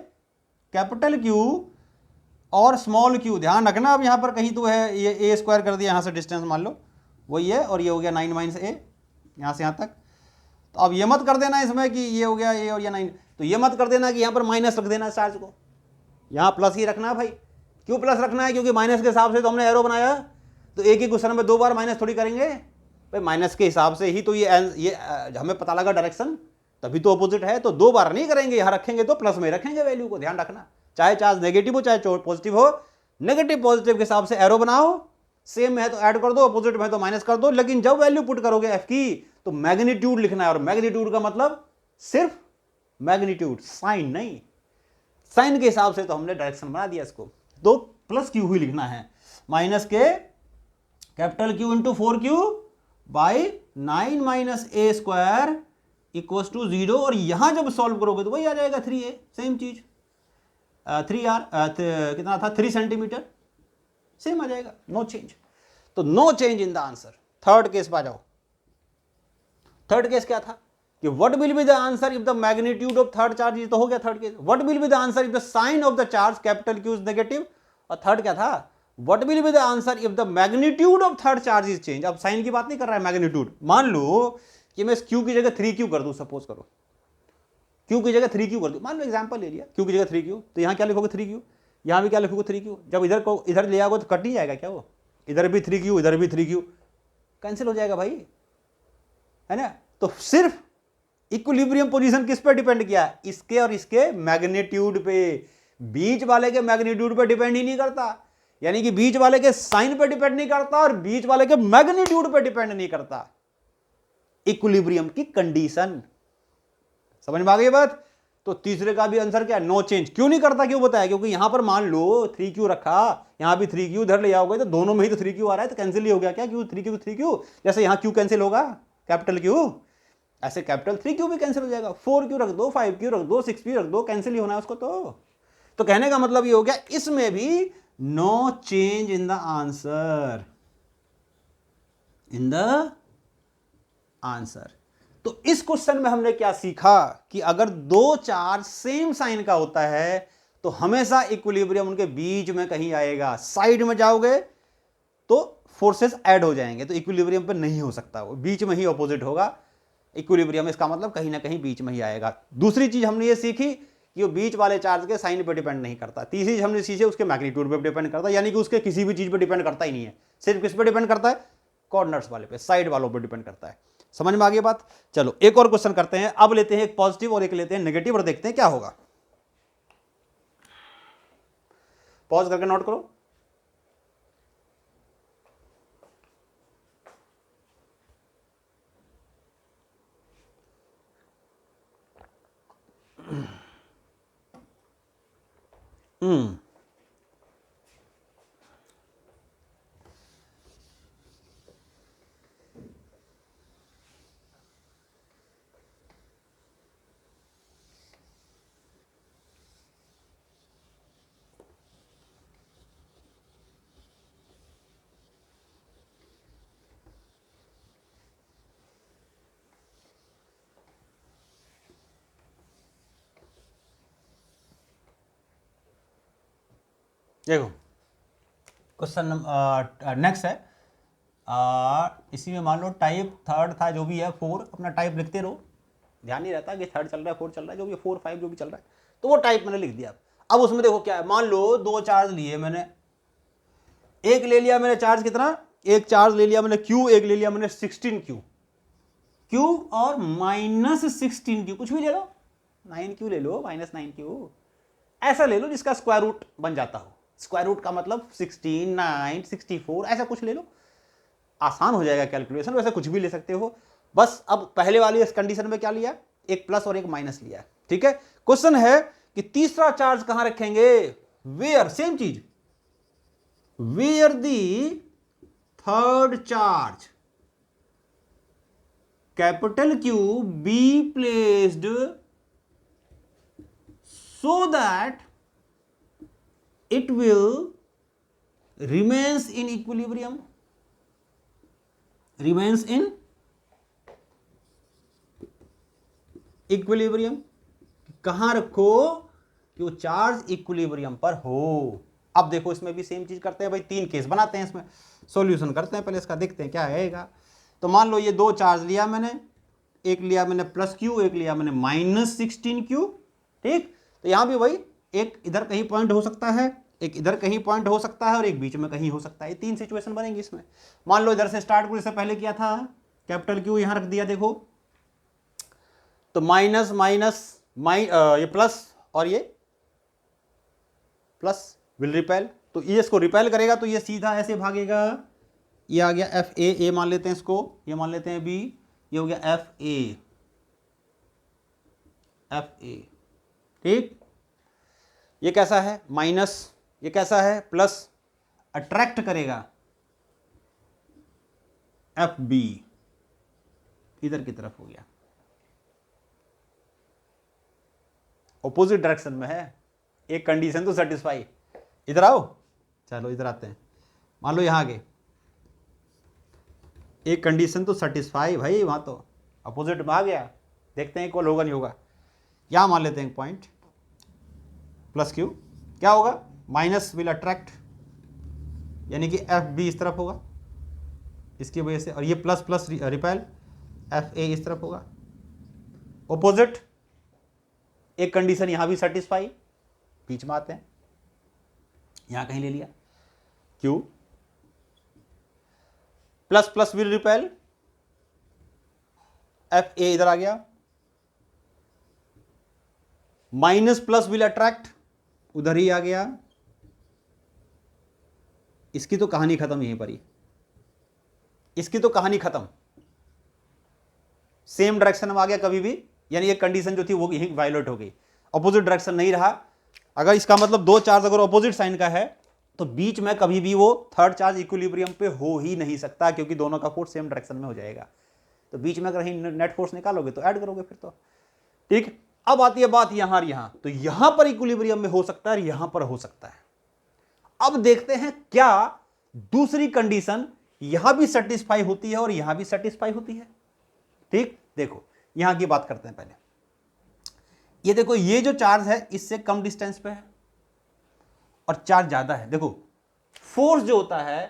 कैपिटल क्यू और स्मॉल क्यू, ध्यान रखना। अब यहां पर कहीं तो है ये ए स्क्वायर कर दिया, यहां से डिस्टेंस मान लो वही है, और ये हो गया 9 माइनस ए, यहां से यहां तक। तो अब ये मत कर देना इसमें कि ये हो गया ए और ये 9, तो ये मत कर देना कि यहां पर माइनस रख देना चार्ज को, यहां प्लस ही रखना है भाई। क्यों प्लस रखना है, क्योंकि माइनस के हिसाब से तो हमने एरो बनाया, तो एक ही क्वेश्चन में दो बार माइनस थोड़ी करेंगे भाई, माइनस के हिसाब से ही तो ये हमें पता लगा डायरेक्शन, तभी तो अपोजिट है, तो दो बार नहीं करेंगे, यहां रखेंगे तो प्लस में रखेंगे वैल्यू को, ध्यान रखना। चाहे चार्ज नेगेटिव हो चाहे पॉजिटिव हो, नेगेटिव पॉजिटिव के हिसाब से एरो बनाओ, सेम में है तो ऐड कर दो, अपोजिट में है तो माइनस कर दो, लेकिन जब वैल्यू पुट करोगे एफ की तो मैग्नीट्यूड लिखना है, और मैग्नीट्यूड का मतलब सिर्फ मैग्नीट्यूड, साइन नहीं। साइन के हिसाब से तो हमने डायरेक्शन बना दिया इसको, तो प्लस क्यू ही लिखना है, minus k capital q into 4Q by 9 minus A square equals to 0, और यहां जब सॉल्व करोगे तो वही आ जाएगा 3A, सेम चीज, 3R कितना था, 3 सेंटीमीटर, सेम आ जाएगा, नो चेंज। तो no change in the answer. Third case पे आ जाओ। थर्ड केस क्या था कि what will be the answer if the magnitude of third charge, ये तो हो गया third case. What will be the answer if the sign of the charge capital q is negative, और थर्ड क्या था, what will be the answer if the magnitude of third charge is change. अब sign की बात नहीं कर रहा है, मैग्नीट्यूड। मान लो कि मैं इस क्यू की जगह 3Q कर दूं, सपोज करो क्यू की जगह 3Q कर दूं, मान लो एग्जांपल ले लिया, क्यू की जगह 3Q, तो यहां क्या लिखोगे 3Q, यहां भी क्या लिखोगे 3Q। जब इधर को इधर ले आओगे तो कट नहीं जाएगा क्या, वो इधर भी 3Q इधर भी 3Q, कैंसिल हो जाएगा भाई, है ना। तो सिर्फ इक्विलिब्रियम पोजीशन किस पे डिपेंड किया, इसके और इसके मैग्नीट्यूड पे, बीच वाले के मैग्नीट्यूड पे डिपेंड ही नहीं करता, यानी कि बीच वाले के साइन पे डिपेंड नहीं करता और बीच वाले के मैग्नीट्यूड पे डिपेंड नहीं करता, इक्विलिब्रियम की कंडीशन। समझ में आ गई बात। तो तीसरे का भी आंसर क्या, नो चेंज। क्यों नहीं करता, क्यों बताया, क्योंकि यहां पर मान लो 3Q रखा, यहां भी 3Q, इधर ले आओगे तो दोनों में ही तो 3Q आ रहा है, तो कैंसिल ही हो गया क्या, क्यों 3Q, जैसे यहां Q कैंसिल होगा कैपिटल Q, ऐसे कैपिटल 3Q भी कैंसिल हो जाएगा, 4Q रख दो, 5Q रख दो, 6P रख दो, कैंसिल ही होना है उसको। तो कहने का मतलब ये हो गया, इसमें भी no change in the answer, in the answer. तो इस क्वेश्चन में हमने क्या सीखा कि अगर दो चार्ज सेम साइन का होता है तो हमेशा इक्विलिब्रियम उनके बीच में कहीं आएगा, साइड में जाओगे तो फोर्सेस ऐड हो जाएंगे, तो इक्विलिब्रियम पे नहीं हो सकता, वो बीच में ही ऑपोजिट होगा इक्विलिब्रियम, इसका मतलब कहीं ना कहीं बीच में ही आएगा। दूसरी चीज हमने ये सीखी कि वो बीच वाले चार्ज के साइन पे डिपेंड नहीं करता। तीसरी चीज हमने सीखी उसके मैग्नीट्यूड पे डिपेंड करता है, यानी कि उसके किसी भी चीज पे डिपेंड करता ही नहीं है, सिर्फ किस पे डिपेंड करता है, कॉर्नर्स वाले पे, साइड वालों पे डिपेंड करता है। समझ में आ गई बात। चलो एक और क्वेश्चन करते हैं, अब लेते हैं एक पॉजिटिव और एक लेते हैं नेगेटिव और देखते हैं क्या होगा। पॉज करके नोट करो। देखो क्वेश्चन नेक्स्ट है, इसी में मान लो टाइप थर्ड था, जो भी है 4, अपना टाइप लिखते रहो, ध्यान नहीं रहता कि थर्ड चल रहा है 4 चल रहा है, जो भी 4 5 जो भी चल रहा है, तो वो टाइप मैंने लिख दिया। अब उसमें देखो क्या है, मान लो 2 चार्ज लिए मैंने, एक ले लिया मैंने चार्ज कितना, एक चार्ज ले लिया मैंने क्यू, एक ले लिया मैंने 16 क्यू, क्यू और -16 क्यू, कुछ भी ले लो, 9 क्यू ले लो, -9 क्यू, ऐसा ले लो जिसका स्क्वायर रूट बन जाता हो। स्क्वायर रूट का मतलब 16, 9, 64 ऐसा कुछ ले लो, आसान हो जाएगा कैलकुलेशन। वैसे कुछ भी ले सकते हो, बस अब पहले वाली इस कंडीशन में क्या लिया, एक प्लस और एक माइनस लिया, ठीक है। क्वेश्चन है कि तीसरा चार्ज कहां रखेंगे, वेयर, सेम चीज, where the third charge capital q be placed so that it will remains in equilibrium, remains in equilibrium, कहां रखो कि वो चार्ज इक्विलिब्रियम पर हो। अब देखो इसमें भी सेम चीज करते हैं भाई, 3 केस बनाते हैं, इसमें सॉल्यूशन करते हैं, पहले इसका देखते हैं क्या आएगा। तो मान लो ये 2 चार्ज लिया मैंने, एक लिया मैंने प्लस क्यू, एक लिया मैंने -16 क्यू, ठीक। तो यहां भी वही, एक इधर कहीं पॉइंट हो सकता है, एक इधर कहीं पॉइंट हो सकता है और एक बीच में कहीं हो सकता है। 3 सिचुएशन बनेंगी इसमें। मान लो इधर से स्टार्ट करो, इससे पहले किया था कैपिटल क्यू यहां रख दिया, देखो तो माइनस माइनस ये प्लस और ये प्लस विल रिपेल, तो ये इसको रिपेल करेगा तो ये सीधा ऐसे भागेगा, ये आ गया एफ ए मान लेते हैं इसको, ये मान लेते हैं बी, ये हो गया एफ ए, ठीक। ये कैसा है माइनस, ये कैसा है प्लस, अट्रैक्ट करेगा एफ बी, इधर की तरफ हो गया, ऑपोजिट डायरेक्शन में है, एक कंडीशन तो सेटिस्फाई। इधर आओ, चलो इधर आते हैं, मान लो यहां आगे, एक कंडीशन तो सेटिस्फाई भाई, वहां तो अपोजिट में आ गया, देखते हैं इक्वल होगा नहीं होगा। यहां मान लेते हैं पॉइंट प्लस क्यू, क्या होगा माइनस विल अट्रैक्ट, यानी कि एफ बी इस तरफ होगा इसकी वजह से, और ये plus plus repel, F A इस तरफ होगा, ऑपोजिट। एक कंडीशन यहां भी सेटिस्फाई, बीच में आते हैं, यहां कहीं ले लिया Q, plus plus will repel, F A इधर आ गया, माइनस प्लस विल अट्रैक्ट, उधर ही आ गया। इसकी तो कहानी खत्म यहीं पर ही, इसकी तो कहानी खत्म, सेम डायरेक्शन में आ गया कभी भी, यानी ये कंडीशन जो थी वो यहीं वायलेट हो गई, ऑपोजिट डायरेक्शन नहीं रहा। अगर इसका मतलब 2 चार्ज अगर ऑपोजिट साइन का है तो बीच में कभी भी वो थर्ड चार्ज इक्विलिब्रियम पे हो ही नहीं सकता, क्योंकि दोनों का फोर्स सेम डायरेक्शन में हो जाएगा। तो बीच में अगर नेट फोर्स निकालोगे तो ऐड करोगे फिर तो, ठीक। अब आती है बात यहां और यहां, तो यहां पर इक्विलिब्रियम में हो सकता है, यहां पर हो सकता है। अब देखते हैं क्या दूसरी कंडीशन यहां भी सेटिस्फाई होती है और यहां भी सेटिस्फाई होती है, ठीक। देखो यहां की बात करते हैं पहले, ये देखो ये जो चार्ज है इससे कम डिस्टेंस पे है और चार्ज ज्यादा है। देखो फोर्स जो होता है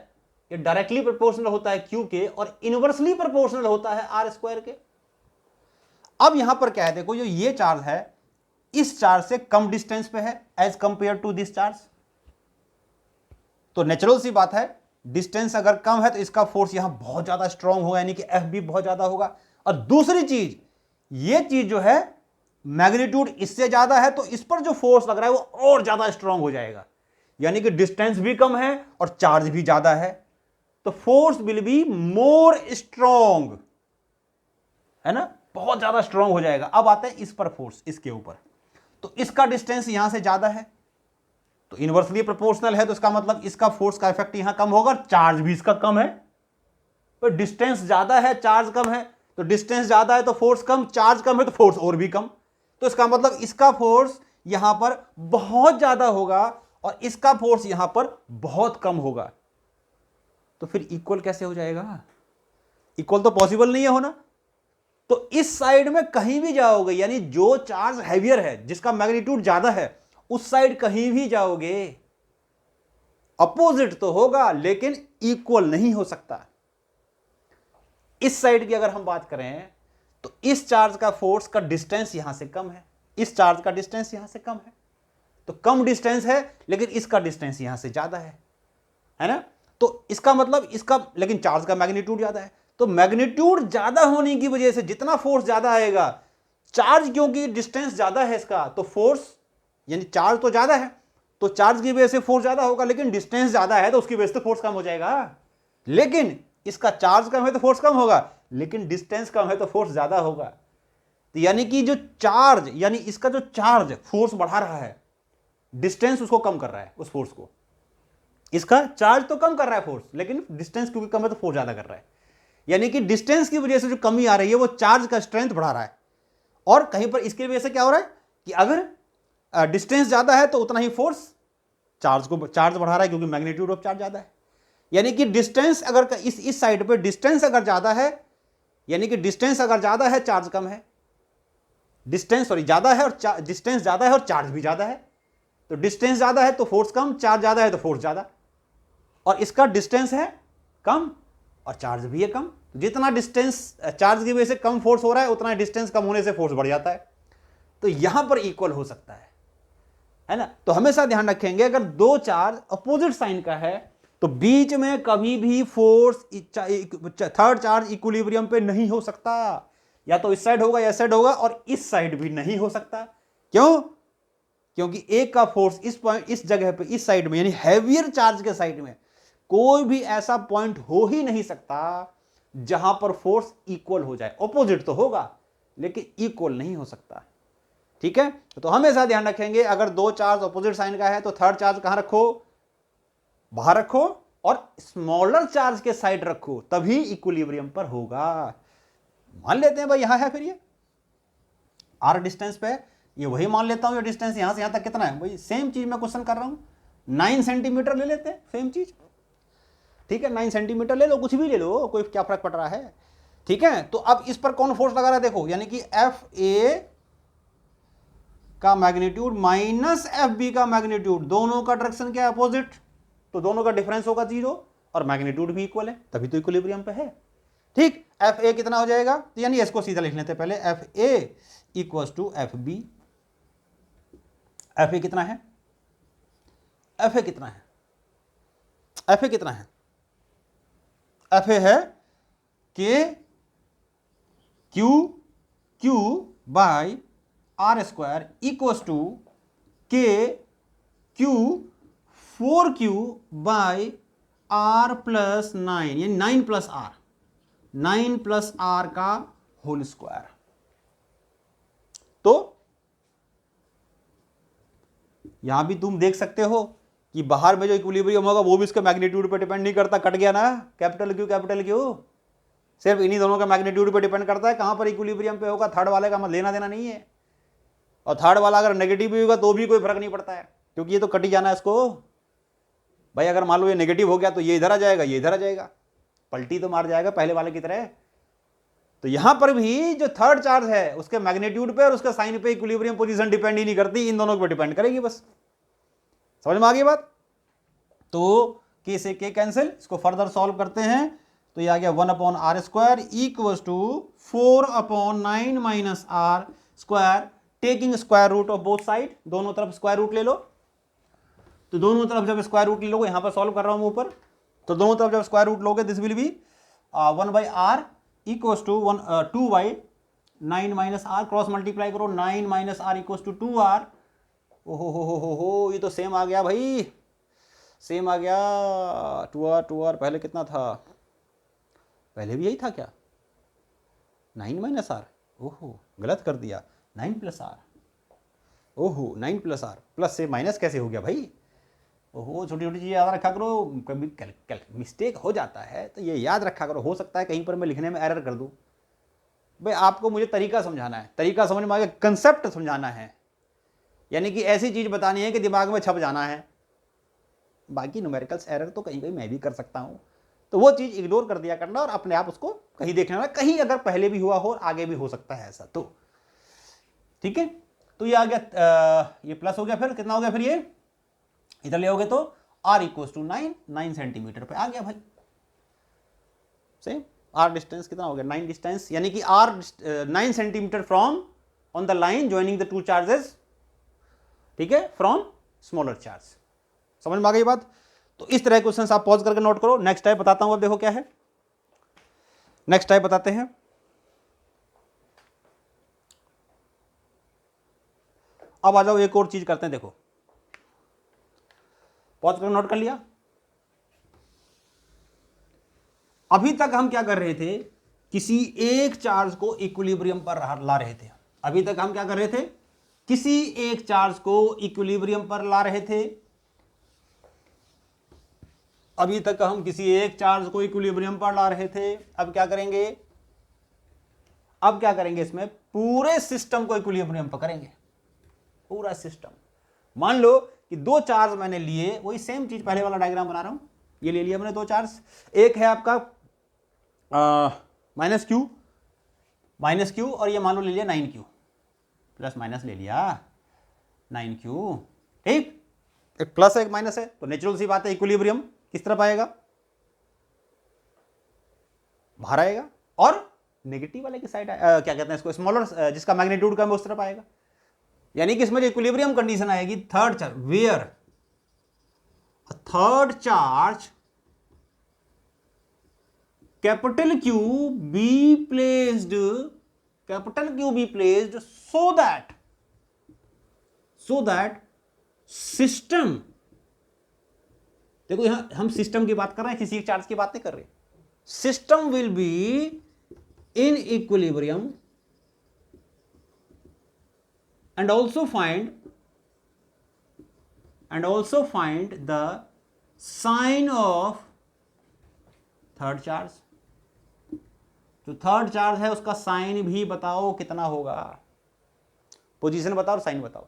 ये डायरेक्टली प्रोपोर्शनल होता है क्यू के और इनवर्सली प्रोपोर्शनल होता है आर स्क्वायर के। अब यहां पर क्या है, देखो जो ये चार्ज है इस चार्ज से कम डिस्टेंस पे है as compare to this charge, तो नेचुरल सी बात है डिस्टेंस अगर कम है तो इसका फोर्स यहां बहुत ज्यादा स्ट्रांग होगा, यानी कि एफ भी बहुत ज्यादा होगा। और दूसरी चीज, ये चीज जो है मैग्नीट्यूड इससे ज्यादा है तो इस पर जो फोर्स लग रहा है वो और ज्यादा स्ट्रांग हो जाएगा, यानी कि डिस्टेंस भी कम है और चार्ज भी ज्यादा है, तो force will be more strong, है ना, बहुत ज्यादा स्ट्रांग हो जाएगा। अब आता है इस पर फोर्स, इसके ऊपर, तो इसका डिस्टेंस यहां से ज्यादा है तो इनवर्सली प्रोपोर्शनल है, तो इसका मतलब इसका फोर्स का इफेक्ट यहां कम होगा, चार्ज भी इसका कम है। तो डिस्टेंस ज्यादा है, चार्ज कम है, तो डिस्टेंस ज्यादा है तो फोर्स कम, चार्ज कम है तो फोर्स और भी कम, तो इसका मतलब इसका फोर्स यहां पर बहुत ज्यादा होगा और इसका फोर्स यहां पर बहुत कम होगा। तो फिर इक्वल कैसे हो जाएगा? इक्वल तो पॉसिबल नहीं है होना। तो इस साइड में कहीं भी जाओगे, यानी जो चार्ज हैवियर है, जिसका मैग्नीट्यूड ज्यादा है, उस साइड कहीं भी जाओगे अपोजिट तो होगा लेकिन इक्वल नहीं हो सकता। इस साइड की अगर हम बात करें तो इस चार्ज का फोर्स का डिस्टेंस यहां से कम है, इस चार्ज का डिस्टेंस यहां से कम है, तो कम डिस्टेंस है लेकिन इसका डिस्टेंस यहां से ज्यादा है ना, तो इसका मतलब इसका, लेकिन चार्ज का मैग्नीट्यूड ज्यादा है, तो मैग्नीट्यूड ज्यादा होने की वजह से जितना फोर्स ज्यादा आएगा, चार्ज क्योंकि डिस्टेंस ज्यादा है इसका, तो फोर्स, यानी चार्ज तो ज्यादा है तो चार्ज की वजह से फोर्स ज्यादा होगा, लेकिन डिस्टेंस ज्यादा है तो उसकी वजह से फोर्स कम हो जाएगा। लेकिन इसका चार्ज कम है तो फोर्स कम होगा, लेकिन डिस्टेंस कम है तो फोर्स ज्यादा होगा। तो यानी कि जो चार्ज, यानी इसका जो चार्ज फोर्स बढ़ा रहा है, डिस्टेंस उसको कम कर रहा है, उस फोर्स को। इसका चार्ज तो कम कर रहा है फोर्स, लेकिन डिस्टेंस क्योंकि कम है तो फोर्स ज्यादा कर रहा है। यानी कि डिस्टेंस की वजह से जो कमी आ रही है वो चार्ज का स्ट्रेंथ बढ़ा रहा है, और कहीं पर इसकी वजह से क्या हो रहा है कि अगर डिस्टेंस ज्यादा है तो उतना ही फोर्स चार्ज बढ़ा रहा है, क्योंकि मैग्नीट्यूड ऑफ चार्ज ज्यादा है। यानी कि डिस्टेंस अगर इस साइड पे डिस्टेंस अगर ज्यादा है, यानी कि डिस्टेंस अगर ज्यादा है चार्ज कम है, डिस्टेंस सॉरी ज्यादा है और डिस्टेंस ज्यादा है और चार्ज भी ज्यादा है, तो डिस्टेंस ज्यादा है तो फोर्स कम, चार्ज ज्यादा है तो फोर्स ज्यादा, और इसका डिस्टेंस है कम और चार्ज भी है कम, जितना डिस्टेंस चार्ज की वजह से कम फोर्स हो रहा है उतना डिस्टेंस कम होने से फोर्स बढ़ जाता है। तो यहां पर इक्वल हो सकता है ना। तो हमेशा ध्यान रखेंगे अगर दो चार्ज अपोजिट साइन का है तो बीच में कभी भी फोर्स थर्ड चार्ज इक्विलिब्रियम पे नहीं हो सकता, या तो इस साइड होगा या इस साइड होगा, और इस साइड भी नहीं हो सकता। क्यों? क्योंकि एक का फोर्स इस पॉइंट, इस जगह पे, इस साइड में, यानी हैवियर चार्ज के साइड में कोई भी ऐसा पॉइंट हो ही नहीं सकता जहां पर फोर्स इक्वल हो जाए। ऑपोजिट तो होगा लेकिन इक्वल नहीं हो सकता। ठीक है, तो हमेशा ध्यान रखेंगे अगर दो चार्ज ऑपोजिट साइन का है तो थर्ड चार्ज कहां रखो? बाहर रखो, और स्मॉलर चार्ज के साइड रखो, तभी इक्विलिब्रियम पर होगा। मान लेते हैं भाई यहां है, फिर ये आर डिस्टेंस पे, ये वही मान लेता हूं, ये डिस्टेंस यहां से यहां तक कितना है भाई, सेम चीज मैं क्वेश्चन कर रहा हूं, 9 सेंटीमीटर ले लेते हैं, सेम चीज। ठीक है, 9 सेंटीमीटर ले लो, कुछ भी ले लो, कोई क्या फर्क पड़ रहा है। ठीक है, तो अब इस पर कौन फोर्स लगा रहा है देखो, यानी कि एफ ए का मैग्नीट्यूड माइनस एफ बी का मैग्नीट्यूड, दोनों का डायरेक्शन क्या है? अपोजिट, तो दोनों का डिफरेंस होगा 0 और मैग्नीट्यूड भी इक्वल है, तभी तो इक्विलिब्रियम पे है। ठीक, एफ ए कितना हो जाएगा, तो यानी इसको सीधा लिख लेते हैं पहले, F A equals to F B. F A कितना है? एफ ए कितना है? एफ ए कितना है? एफ ए है K Q by are square equals to के Q 4Q by are plus 9, यानी 9 प्लस आर का होल स्क्वायर। तो यहां भी तुम देख सकते हो कि बाहर में जो इक्विलिब्रियम होगा वो भी इसके मैग्नीट्यूड पे डिपेंड नहीं करता, कट गया ना, कैपिटल क्यू सिर्फ इन्हीं दोनों का मैग्नीट्यूड पे डिपेंड करता है कहां पर इक्विलिब्रियम पे होगा, थर्ड वाले का मत लेना देना नहीं है। और थर्ड वाला अगर नेगेटिव भी होगा तो भी कोई फर्क नहीं पड़ता है, क्योंकि ये तो कट ही जाना है इसको भाई। अगर मान लो ये नेगेटिव हो गया तो ये इधर आ जाएगा, ये इधर आ जाएगा, पलटी तो मार जाएगा पहले वाले की तरह। तो यहां पर भी जो थर्ड चार्ज है उसके मैग्नीट्यूड पे और उसके साइन पे इक्विलिब्रियम पोजीशन डिपेंड ही नहीं करती, इन दोनों पे डिपेंड करेगी बस। समझ में आ गई बात? तो के से के कैंसिल, इसको फर्दर सॉल्व करते हैं तो ये आ गया 1/r² equals to 4/9 minus r square, taking square root of both side, दोनों तरफ स्क्वायर रूट ले लो। तो दोनों तरफ जब स्क्वायर रूट ले लोगे, यहां पर सॉल्व कर रहा हूं ऊपर, तो दोनों तरफ जब स्क्वायर रूट लोगे this will be 1/r equals to 2/9 minus r, cross multiply करो, 9 minus r equals to 2r। ओहो, ये तो सेम आ गया भाई, सेम आ गया। 2r पहले कितना था, पहले भी यही था क्या, 9 माइनस आर, ओहो गलत कर दिया, 9 प्लस आर, ओहो 9 प्लस आर, प्लस से माइनस कैसे हो गया भाई, ओहो छोटी छोटी चीज़ें याद रखा करो, कभी मिस्टेक हो जाता है तो ये याद रखा करो, हो सकता है कहीं पर मैं लिखने में एरर कर दूँ। भाई आपको मुझे तरीका समझाना है, तरीका समझ में आ गया, कंसेप्ट समझाना है, यानी कि ऐसी चीज़ बतानी है कि दिमाग में छप जाना है। बाकी न्यूमेरिकल्स एरर तो कहीं कहीं मैं भी कर सकता हूँ, तो वो चीज़ इग्नोर कर दिया करना और अपने आप उसको कहीं देखना, कहीं अगर पहले भी हुआ हो और आगे भी हो सकता है ऐसा, तो ठीक है। तो ये आ गया, ये प्लस हो गया, फिर कितना हो गया, फिर ये इधर ले आओगे तो r इक्वल्स टू 9 सेंटीमीटर पे आ गया भाई, सेम r डिस्टेंस कितना हो गया, 9 डिस्टेंस, यानी कि r 9 centimetre from on the line joining the two charges, ठीक है, फ्रॉम स्मॉलर चार्ज। समझ में आ गई बात। तो इस तरह क्वेश्चन आप पॉज करके नोट करो। नेक्स्ट टाइप बताता हूं, अब देखो क्या है, नेक्स्ट टाइप बताते हैं। अब आ जाओ, एक और चीज करते हैं, देखो पॉज करके नोट कर लिया। अभी तक हम क्या कर रहे थे, किसी एक चार्ज को इक्विलिब्रियम पर ला रहे थे। अभी तक हम क्या कर रहे थे, किसी एक चार्ज को इक्विलिब्रियम पर ला रहे थे। अभी तक हम किसी एक चार्ज को इक्विलिब्रियम पर ला रहे थे। अब क्या करेंगे, अब क्या करेंगे, इसमें पूरे सिस्टम को इक्विलिब्रियम पर करेंगे, पूरा सिस्टम। मान लो कि दो चार्ज मैंने लिए, वही सेम चीज, पहले वाला डायग्राम बना रहा हूं, ये ले लिया मैंने दो चार्ज, एक है आपका माइनस क्यू और ये मान लो ले लिया 9q, प्लस माइनस ले लिया 9q, ठीक, एक प्लस है एक माइनस है, तो नेचुरल सी बात है इक्विलिब्रियम किस तरफ आएगा, बाहर आएगा, और नेगेटिव वाले की साइड क्या कहते हैं इसको, स्मॉलर जिसका मैग्नीट्यूड कम है उस तरफ आएगा। यानी कि इसमें इक्विलिब्रियम कंडीशन आएगी, third charge where third charge capital Q be placed, capital Q be placed so that system, देखो यहां हम सिस्टम की बात कर रहे हैं, किसी चार्ज की बात नहीं कर रहे, system will be in equilibrium and also find the sign of third charge. जो थर्ड चार्ज है उसका साइन भी बताओ कितना होगा, पोजीशन बताओ और साइन बताओ।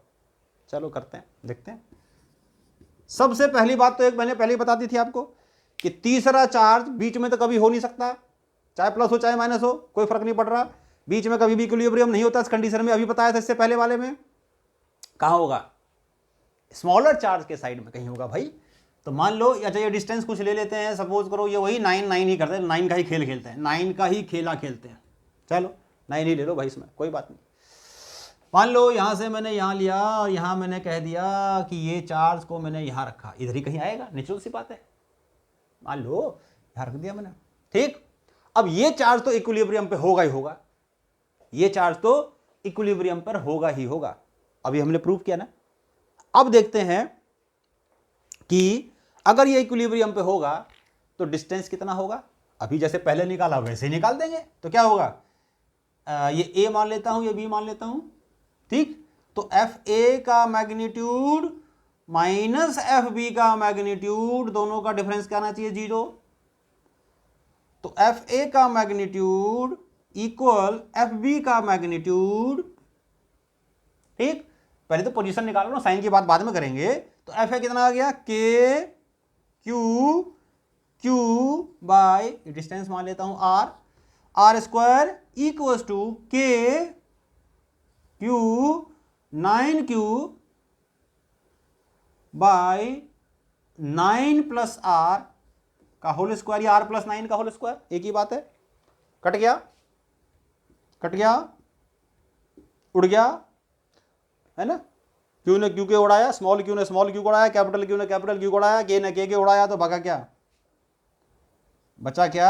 चलो करते हैं, देखते हैं। सबसे पहली बात तो एक मैंने पहले ही बता दी थी आपको कि तीसरा चार्ज बीच में तो कभी हो नहीं सकता, चाहे प्लस हो चाहे माइनस हो, कोई फर्क नहीं पड़ रहा, बीच में कभी भी इक्विलिब्रियम नहीं होता इस कंडीशन में। अभी बताया था इससे पहले वाले में, कहां होगा, स्मॉलर चार्ज के साइड में कहीं होगा भाई। तो मान लो, अच्छा ये डिस्टेंस कुछ ले लेते हैं, सपोज करो ये वही 9 ही करते हैं, 9 का ही खेल खेलते हैं, 9 का ही खेला खेलते हैं, चलो 9 ही ले लो भाई, इसमें कोई बात नहीं। मान लो यहां से मैंने यहां लिया और यहां मैंने कह दिया कि ये चार्ज को मैंने यहां रखा, इधर ही कहीं आएगा, नेचुरल सी बात है, मान लो यहां रख दिया मैंने, ठीक। अब ये चार्ज तो इक्विलिब्रियम पे होगा ही होगा, ये चार्ज तो इक्विलिब्रियम पर होगा ही होगा, अभी हमने प्रूव किया ना। अब देखते हैं कि अगर ये इक्विलिब्रियम पे होगा तो डिस्टेंस कितना होगा, अभी जैसे पहले निकाला वैसे ही निकाल देंगे। तो क्या होगा, ये a मान लेता हूं, ये b मान लेता हूं, ठीक। तो एफ ए का मैग्नीट्यूड माइनस एफ बी का मैग्नीट्यूड, दोनों का डिफरेंस क्या आना चाहिए, 0। तो एफ ए का मैग्नीट्यूड इक्वल एफ बी का मैग्नीट्यूड, ठीक। पहले तो पोजीशन निकालो ना, साइन की बात बाद में करेंगे। तो एफ ए कितना आ गया, के क्यू बाय डिस्टेंस मान लेता हूं आर स्क्वायर इक्वल्स टू के q 9q by 9 plus are का होल स्क्वायर, या आर प्लस 9 का होल स्क्वायर, एक ही बात है। कट गया, उड़ गया, है ना। क्यू ने क्यू के उड़ाया, स्मॉल क्यू ने स्मॉल क्यू को उड़ाया, कैपिटल क्यू ने कैपिटल क्यू को उड़ाया, के ने के उड़ाया, तो भागा क्या, बचा क्या,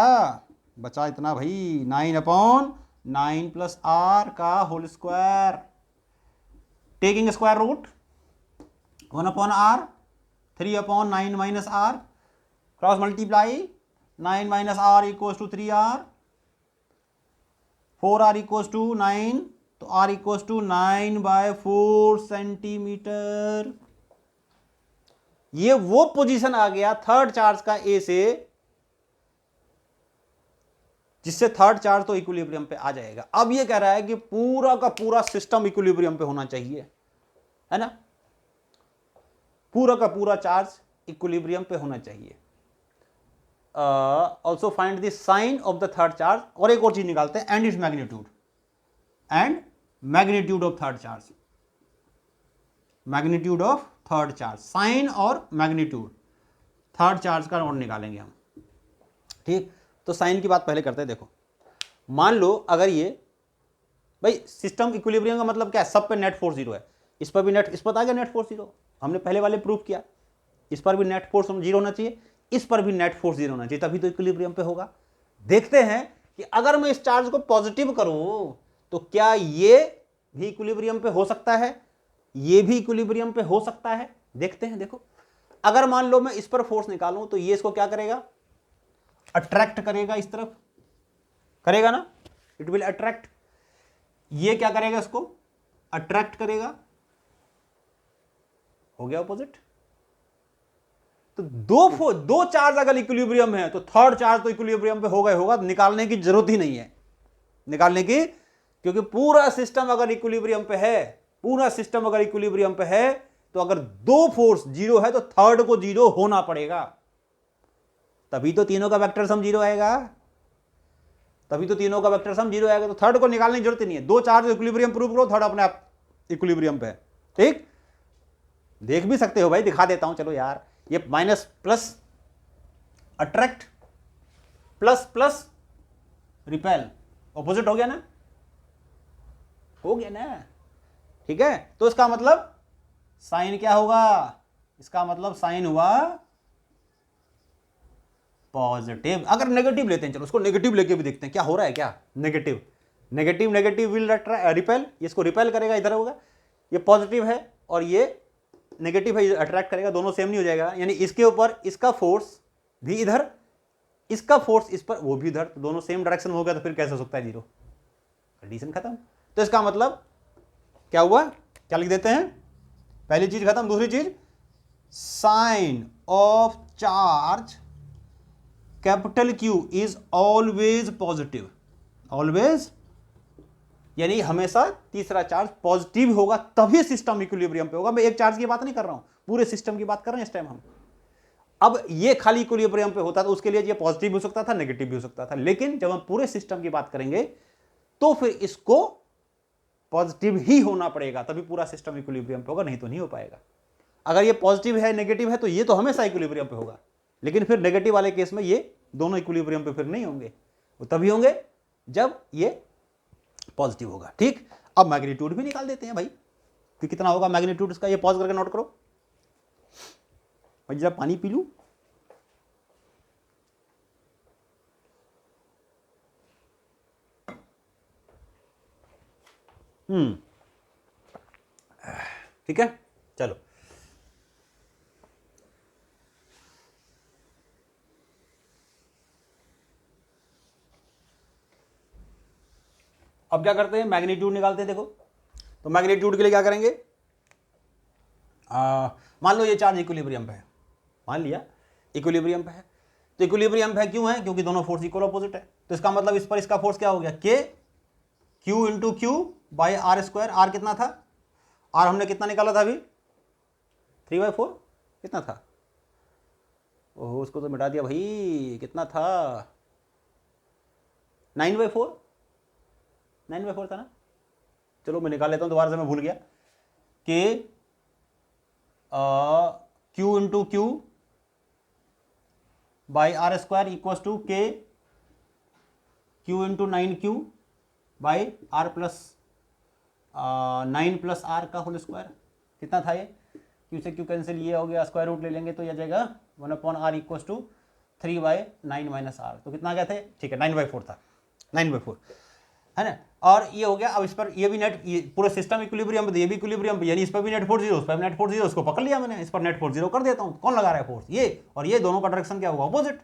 बचा इतना भाई, 9/9 प्लस आर का whole square, taking square root 1/r, 3/9 minus r, cross multiply 9 minus r equals to 3r, 4r equals to 9, तो r इक्वल्स टू 9/4 सेंटीमीटर। ये वो पोजीशन आ गया थर्ड चार्ज का ए से, जिससे थर्ड चार्ज तो इक्विलिब्रियम पे आ जाएगा। अब ये कह रहा है कि पूरा का पूरा सिस्टम इक्विलिब्रियम पे होना चाहिए, है ना, पूरा का पूरा चार्ज इक्विलिब्रियम पे होना चाहिए। Also find the sign of the third charge, और एक और चीज निकालते हैं, and its magnitude, and magnitude of third charge, magnitude of third charge, sign और मैग्नीट्यूड थर्ड चार्ज का नोट निकालेंगे हम। ठीक, तो साइन की बात पहले करते हैं। देखो, मान लो अगर ये भाई सिस्टम इक्विलिब्रियम का मतलब क्या है, सब पे नेट फोर्स 0 है, इस पर भी नेट, इस पर आ गया नेट फोर्स 0, हमने पहले वाले प्रूफ किया, इस पर भी नेट फोर्स 0 होना चाहिए, इस पर भी नेट फोर्स 0 होना चाहिए, तभी तो इक्विलिब्रियम पे होगा। देखते हैं कि अगर मैं इस चार्ज को पॉजिटिव करूं तो क्या ये भी इक्विलिब्रियम पे हो सकता है, ये भी इक्विलिब्रियम पे हो सकता है। देखते हैं, देखो, अगर मान लो मैं इस पर फोर्स निकालूं तो ये इसको क्या करेगा, अट्रैक्ट करेगा, इस तरफ करेगा ना, इट विल अट्रैक्ट। ये क्या करेगा, इसको अट्रैक्ट करेगा, हो गया ऑपोजिट। तो दो चार्ज अगर इक्विलिब्रियम है तो थर्ड चार्ज तो इक्विलिब्रियम पे होगा ही होगा, निकालने की जरूरत ही नहीं है, निकालने की, क्योंकि पूरा सिस्टम अगर इक्विलिब्रियम पे है, पूरा सिस्टम अगर इक्विलिब्रियम पे है, तो अगर दो फोर्स 0 है तो थर्ड को 0 होना पड़ेगा, तभी तो तीनों का वेक्टर सम 0 आएगा, तभी तो तीनों का वेक्टर सम 0 आएगा। तो थर्ड को निकालने की जरूरत ही नहीं है, दो चार्ज इक्विलिब्रियम प्रूव करो, थर्ड अपने आप इक्विलिब्रियम पे है। ठीक, देख भी सकते हो भाई, दिखा देता हूं, चलो यार, ये minus plus attract, plus plus repel, opposite हो गया ना, हो गया ना। ठीक है, तो इसका मतलब साइन क्या होगा, इसका मतलब साइन हुआ पॉजिटिव। अगर नेगेटिव लेते हैं, चलो उसको नेगेटिव लेके भी देखते हैं क्या हो रहा है, क्या negative, negative negative will repel, इसको रिपेल करेगा, इधर होगा, ये पॉजिटिव है और ये नेगेटिव है, अट्रैक्ट करेगा, दोनों सेम नहीं हो जाएगा, यानी इसके ऊपर इसका फोर्स भी इधर, इसका फोर्स इस पर, वो भी इधर, तो दोनों सेम डायरेक्शन में हो गया, तो फिर कैसे हो सकता है 0, कंडीशन खत्म। तो इसका मतलब क्या हुआ, क्या लिख देते हैं, पहली चीज खत्म, दूसरी चीज, sign of charge capital Q is always positive, always, यानी हमेशा तीसरा चार्ज पॉजिटिव होगा, तभी सिस्टम इक्विलिब्रियम पे होगा। मैं एक चार्ज की बात नहीं कर रहा हूं, पूरे सिस्टम की बात कर रहे हैं इस टाइम हम। अब ये खाली इक्विलिब्रियम पे होता था, उसके लिए ये पॉजिटिव हो सकता था, नेगेटिव भी हो सकता था, लेकिन जब हम पूरे सिस्टम की बात करेंगे तो फिर इसको पॉजिटिव ही होना पड़ेगा, तभी पूरा सिस्टम इक्विलिब्रियम पे होगा, नहीं तो नहीं हो पाएगा। अगर ये पॉजिटिव है, नेगेटिव है, तो ये तो हमेशा इक्विलिब्रियम पे होगा, लेकिन फिर नेगेटिव वाले केस में ये दोनों इक्विलिब्रियम पे फिर नहीं होंगे, वो तभी होंगे जब ये पॉजिटिव होगा। ठीक, अब मैग्नीट्यूड भी निकाल देते हैं भाई, कि कितना होगा मैग्नीट्यूड इसका, ये पॉज करके नोट करो भाई, जरा पानी पी लूं। ठीक है, चलो, अब क्या करते हैं, मैग्नीट्यूड निकालते हैं। देखो, तो मैग्नीट्यूड के लिए क्या करेंगे, मान लो ये चार्ज इक्विलिब्रियम पे है, मान लिया इक्विलिब्रियम पे है, तो इक्विलिब्रियम पे क्यों है, क्योंकि दोनों फोर्स इक्वल अपोजिट है, तो इसका मतलब इस पर इसका फोर्स क्या हो गया, k Q into Q by are square, r कितना था, आर हमने कितना निकाला था अभी, 3/4, कितना था, ओह उसको तो मिटा दिया भाई, कितना था, 9/4, 9/4 था ना, चलो मैं निकाल लेता हूँ दोबारा से, मैं भूल गया, k Q into Q by are square equals to k Q into 9Q by are plus 9 plus are का होल स्क्वायर, कितना था ये, Q से Q कैंसिल, ये हो गया, स्क्वायर रूट ले लेंगे तो यह जाएगा 1/r equals to 3/9 minus are, तो कितना आ गया था, ठीक है 9/4 था, 9/4 है ना। और ये हो गया, अब इस पर ये भी नेट, ये पूरा सिस्टम इक्विलिब्रियम पे, ये भी इक्विलिब्रियम पे, यानी इस पर भी नेट फोर्स जीरो, उस पर भी नेट फोर्स जीरो, इसको पकड़ लिया मैंने, इस पर नेट फोर्स जीरो कर देता हूँ। कौन लगा रहा है फोर्स, ये, और ये दोनों का डायरेक्शन क्या हुआ, अपोजिट।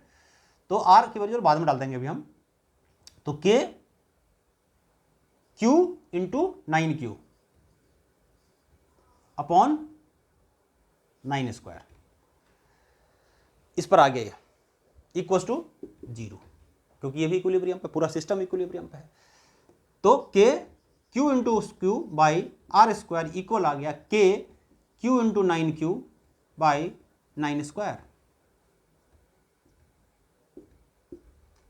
तो आर की वैल्यू बाद में डाल देंगे अभी हम। तो K Q into 9Q upon 9 square, इस पर आ गया इक्वल्स टू 0, क्योंकि ये भी इक्विलिब्रियम पे, पूरा सिस्टम इक्विलिब्रियम पे है। तो K Q into Q by are square equal आ गया K Q into 9Q by 9 square,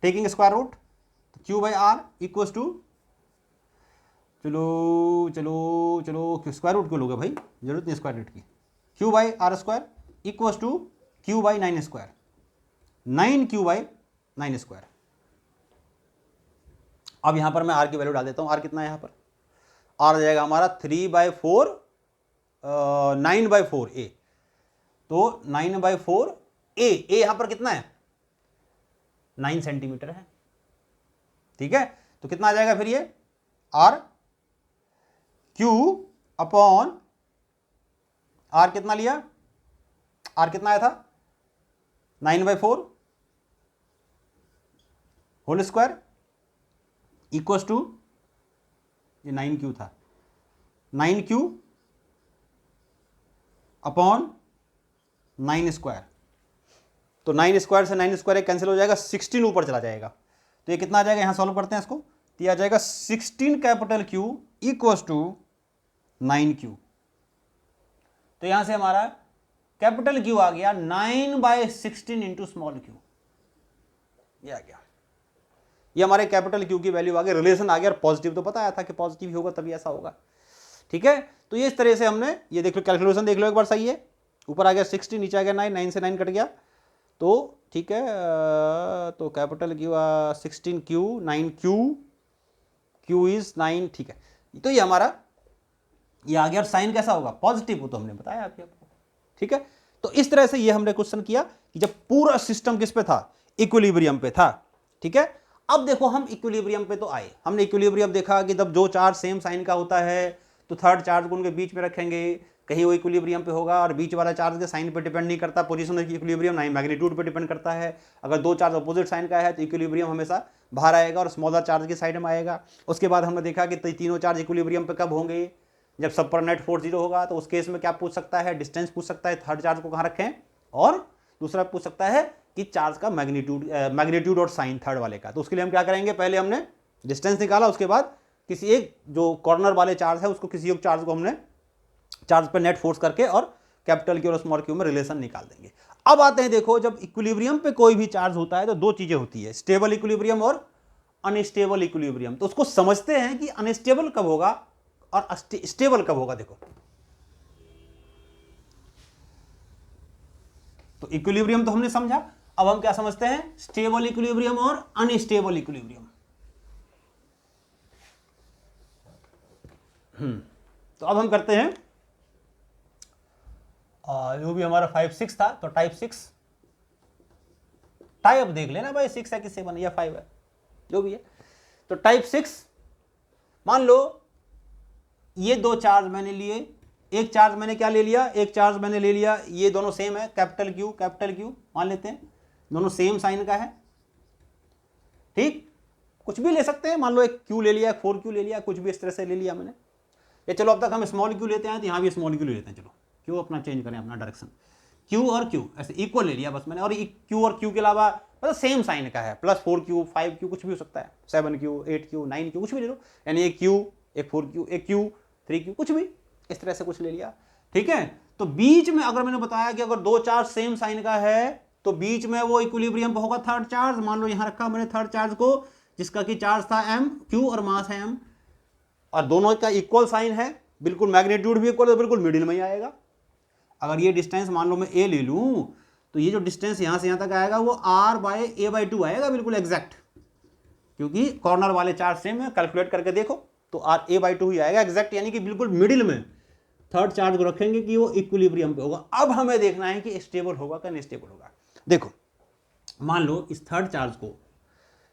taking square root, तो Q by R equals to, चलो चलो चलो स्क्वायर रूट क्यों लोगे भाई, जरूरत नहीं स्क्वायर रूट की, q by are square equals to q by 9 square, 9Q by 9 square. अब यहां पर मैं आर की वैल्यू डाल देता हूं, आर कितना है यहां पर, आर आ जाएगा हमारा 3/4 9/4 ए, तो 9/4 ए यहां पर कितना है 9 सेंटीमीटर है, ठीक है। तो कितना आ जाएगा फिर ये आर क्यू अपॉन आर कितना लिया, आर कितना आया था 9/4 होल स्क्वायर इक्वल्स टू, ये 9Q था, 9Q अपॉन 9 स्क्वायर, तो 9 स्क्वायर से 9 स्क्वायर कैंसिल हो जाएगा, 16 ऊपर चला जाएगा, तो ये कितना आ जाएगा, यहां सॉल्व करते हैं इसको, तो ये आ जाएगा 16 capital Q equals to 9Q। तो यहां से हमारा कैपिटल Q आ गया 9/16 इंटू स्मॉल q, ये आ गया, ये हमारे कैपिटल Q की वैल्यू आ गई, रिलेशन आ गया, और पॉजिटिव तो पता आया था कि पॉजिटिव ही होगा तभी ऐसा होगा, ठीक है। तो ये इस तरह से हमने, ये देख लो कैलकुलेशन देख लो एक बार, सही है, ऊपर आ गया 60, नीचे आ गया 9, 9 से 9 कट गया, तो ठीक है, तो capital Q 16Q 9Q, Q is 9, ठीक है। तो ये हमारा ये आ गया, और साइन कैसा होगा, पॉजिटिव, वो तो हमने बताया आपको, ठीक है। तो इस तरह से ये हमने क्वेश्चन किया कि जब पूरा सिस्टम किस पे था, इक्विलिब्रियम पे था, ठीक है। अब देखो हम इक्विलिब्रियम पे तो आए, हमने इक्विलिब्रियम देखा कि जब दो चार्ज सेम साइन का होता है तो थर्ड चार्ज को उनके बीच में रखेंगे, कहीं वो इक्विलिब्रियम पे होगा, और बीच वाला चार्ज के साइन पे डिपेंड नहीं करता, पोजीशन ऑफ इक्विलिब्रियम नहीं मैग्नीट्यूड पे डिपेंड करता है। अगर दो चार्ज अपोजिट साइन का है तो इक्विलिब्रियम हमेशा बाहर आएगा और स्मॉलर चार्ज की साइड में आएगा। उसके बाद हमने देखा कि तीनों चार्ज इक्विलिब्रियम पे कब होंगे, जब सब पर नेट फोर्स 0 होगा। तो उस केस में क्या पूछ सकता है, डिस्टेंस पूछ सकता है, थर्ड चार्ज को कहाँ रखें, और दूसरा पूछ सकता है कि चार्ज का मैग्नीट्यूड और साइन थर्ड वाले का। तो उसके लिए हम क्या करेंगे, पहले हमने डिस्टेंस निकाला, उसके बाद किसी एक जो कॉर्नर वाले चार्ज है उसको, किसी एक चार्ज को हमने चार्ज पर नेट फोर्स करके और कैपिटल Q और स्मॉल q में रिलेशन निकाल देंगे। अब आते हैं, देखो जब इक्विलिब्रियम पे कोई भी चार्ज होता है तो दो चीजें होती है, स्टेबल इक्विलिब्रियम और अनस्टेबल इक्विलिब्रियम। तो उसको समझते हैं कि अनस्टेबल कब होगा और स्टेबल कब होगा। देखो तो इक्विलिब्रियम तो हमने समझा, अब हम क्या समझते हैं, स्टेबल इक्विलिब्रियम और अनस्टेबल इक्विलिब्रियम। तो अब हम करते हैं जो भी हमारा 5 6 था, तो टाइप 6 टाइप देख लेना भाई, 6 है कि 7 या 5 है जो भी है। तो टाइप 6, मान लो ये दो चार्ज मैंने लिए, एक चार्ज मैंने क्या ले लिया, एक चार्ज मैंने ले लिया, ये दोनों सेम है, कैपिटल Q मान लेते हैं, दोनों सेम साइन का है, ठीक, कुछ भी ले सकते हैं, मान लो एक Q ले लिया, 4Q ले लिया, कुछ भी इस तरह से ले लिया मैंने। ये चलो अब तक हम स्मॉल q लेते हैं, तो यहाँ भी स्मॉल q ले लेते हैं, चलो Q अपना चेंज करें, अपना डायरेक्शन, Q और Q ऐसे इक्वल ले लिया बस मैंने, और Q और Q के अलावा मतलब सेम साइन का है, प्लस 4Q 5Q कुछ भी हो सकता है, 7Q 8Q 9Q कुछ भी ले लो, यानी एक Q एक 4Q एक Q 3Q कुछ भी इस तरह से कुछ ले लिया, ठीक है। तो बीच में अगर मैंने बताया कि अगर दो चार्ज सेम साइन का है तो बीच में वो इक्विलिब्रियम पे होगा थर्ड चार्ज। मान लो यहाँ रखा मैंने थर्ड चार्ज को, जिसका कि चार्ज था m, Q और मास है m, और दोनों का इक्वल साइन है, बिल्कुल मैग्नीट्यूड भी इक्वल, तो बिल्कुल मिडिल में ही आएगा। अगर ये डिस्टेंस मान लो मैं a ले लूं, तो ये जो डिस्टेंस यहाँ से यहाँ तक आएगा वो r/a/2 आएगा, बिल्कुल एग्जैक्ट, क्योंकि कॉर्नर वाले चार्ज सेम है, कैलकुलेट करके देखो तो r/a/2 ही आएगा एग्जैक्ट, यानी कि बिल्कुल मिडिल में थर्ड चार्ज को रखेंगे कि वो इक्विलिब्रियम पे होगा। अब हमें देखना है कि स्टेबल होगा कि अनस्टेबल होगा। देखो मान लो इस थर्ड चार्ज को,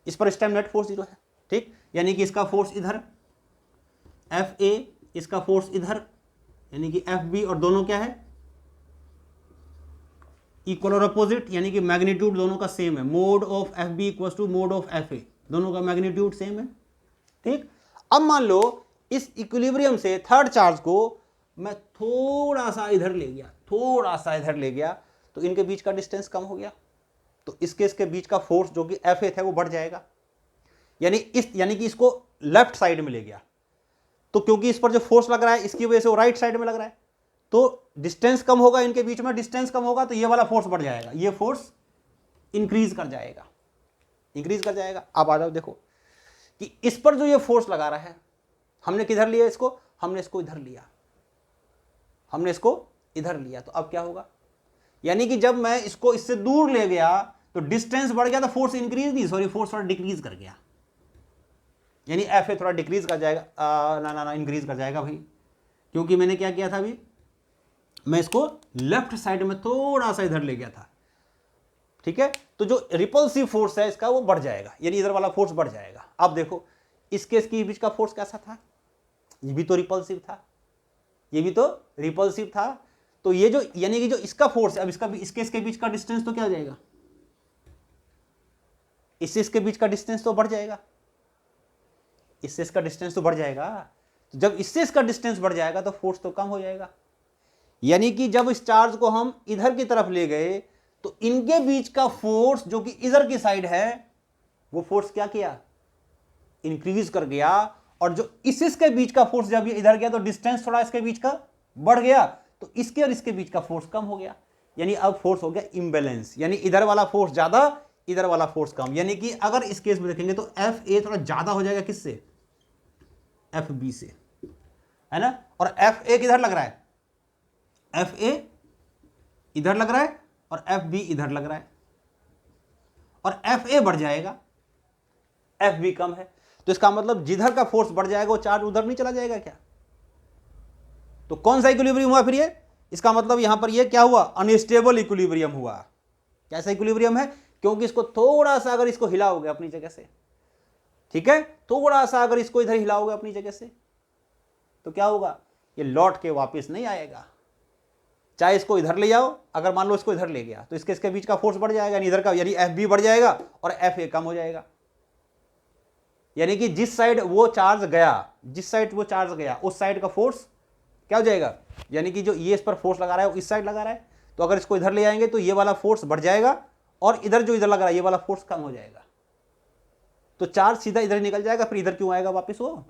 इस पर इस टाइम नेट फोर्स 0 है, ठीक, यानी कि इसका फोर्स इधर Fa, इसका फोर्स इधर यानी कि Fb, और दोनों क्या है, इक्वल और अपोजिट, यानी कि मैग्नीट्यूड दोनों का सेम है। Mod of Fb equal to mod of Fa, दोनों का मैग्नीट्यूड सेम है, ठीक। अब मान लो इस इक्विलिब्रियम से थर्ड चार्ज को मैं थोड़ा सा इधर ले गया, थोड़ा सा इधर ले गया, तो इनके बीच का डिस्टेंस कम हो गया, तो इसके बीच का फोर्स जो कि Fa था वो बढ़ जाएगा, यानी कि इसको लेफ्ट साइड में ले गया, तो क्योंकि इस पर जो फोर्स लग रहा है इसकी वजह से वो राइट साइड में लग रहा है, तो डिस्टेंस कम होगा, इनके बीच में डिस्टेंस कम होगा, तो ये वाला फोर्स बढ़ जाएगा, ये फोर्स इंक्रीज कर जाएगा, इंक्रीज कर जाएगा। अब आ जाओ देखो कि इस पर जो ये फोर्स लगा रहा है, हमने किधर लिया इसको, हमने इसको इधर लिया, हमने इसको इधर लिया, तो अब क्या होगा, यानी कि जब मैं इसको इससे दूर ले गया तो डिस्टेंस बढ़ गया, तो फोर्स इंक्रीज नहीं, सॉरी फोर्स थोड़ा डिक्रीज कर गया, यानी Fa थोड़ा डिक्रीज कर जाएगा, ना इंक्रीज कर जाएगा भाई, क्योंकि मैंने क्या किया था अभी, मैं इसको लेफ्ट साइड में थोड़ा सा इधर ले गया था, ठीक है, तो जो रिपल्सिव फोर्स है इसका वो बढ़ जाएगा, यानी इधर वाला फोर्स बढ़ जाएगा। अब देखो इसके बीच का फोर्स कैसा था, ये भी तो रिपल्सिव था, ये भी तो रिपल्सिव था, तो ये जो यानी कि जो इसका फोर्स है, अब इसके बीच का डिस्टेंस तो क्या हो जाएगा, इसके बीच का डिस्टेंस तो बढ़ जाएगा, इससे इसका डिस्टेंस तो बढ़ जाएगा, तो जब इससे इसका डिस्टेंस बढ़ जाएगा तो फोर्स तो कम हो जाएगा, यानी कि जब इस चार्ज को हम इधर की तरफ ले गए तो इनके बीच का फोर्स जो कि इधर की साइड है वो फोर्स क्या किया, इंक्रीज कर गया, और जो इसके बीच का फोर्स जब ये इधर गया तो डिस्टेंस थोड़ा इसके बीच का बढ़ गया, तो इसके और इसके बीच का फोर्स कम हो गया, यानी अब फोर्स हो गया इम्बैलेंस, यानी इधर वाला फोर्स ज्यादा, इधर वाला फोर्स कम, यानी कि अगर इस केस में देखेंगे तो Fa थोड़ा ज्यादा हो जाएगा किससे, Fb से, है ना, और Fa किधर लग रहा है, Fa इधर लग रहा है और Fb इधर लग रहा है, और Fa बढ़ जाएगा, Fb कम है, तो इसका मतलब जिधर का फोर्स बढ़ जाएगा वो चार्ज उधर नहीं चला जाएगा क्या, तो कौन सा इक्विलिब्रियम हुआ फिर ये, इसका मतलब यहां पर ये क्या हुआ, अनस्टेबल इक्विलिब्रियम हुआ। कैसा इक्विलिब्रियम है, क्योंकि इसको थोड़ा सा अगर इसको हिलाओगे अपनी जगह से, ठीक है, थोड़ा सा अगर इसको इधर हिलाओगे अपनी जगह से, तो क्या होगा, ये लौट के वापस नहीं आएगा, चाहे इसको इधर ले जाओ, अगर मान लो इसको इधर ले गया तो इसके बीच का फोर्स बढ़ जाएगा, इधर का, यानी Fb बढ़ जाएगा और Fa कम हो जाएगा, यानी कि जिस साइड वो चार्ज गया, जिस साइड वो चार्ज गया उस साइड का फोर्स क्या हो जाएगा, यानी कि जो ये इस पर फोर्स लगा रहा है वो इस साइड लगा रहा है, तो अगर इसको इधर ले आएंगे तो ये वाला फोर्स बढ़ जाएगा, और इधर जो इधर लग रहा है ये वाला फोर्स कम हो जाएगा, तो चार्ज सीधा इधर निकल जाएगा, फिर इधर क्यों आएगा वापस, वो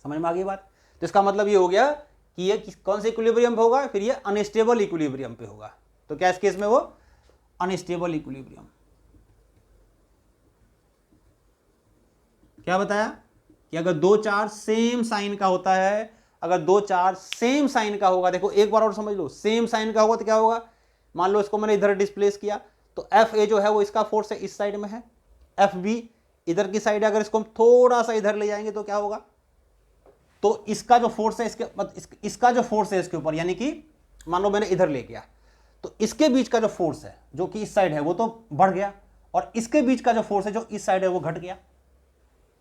समझ में आ गई बात। तो इसका मतलब ये हो गया कि ये कौन से इक्विलिब्रियम पे होगा, फिर ये अनस्टेबल इक्विलिब्रियम पे होगा, तो क्या इस केस में वो अनस्टेबल इक्विलिब्रियम। क्या बताया कि अगर दो चार्ज सेम साइन का होता है, अगर दो चार्ज सेम साइन का होगा, देखो एक बार और समझ लो, सेम साइन का होगा तो क्या होगा, मान लो इसको मैंने इधर डिस्प्लेस किया, तो Fa जो है वो इसका फोर्स है इस साइड में है, Fb इधर की साइड है, अगर इसको हम थोड़ा सा इधर ले जाएंगे तो क्या होगा, तो इसका जो फोर्स है इसका जो फोर्स है इसके ऊपर, यानी कि मान लो मैंने इधर ले गया तो इसके बीच का जो फोर्स है जो कि इस साइड है वो तो बढ़ गया, और इसके बीच का जो फोर्स है जो इस साइड है वो घट गया,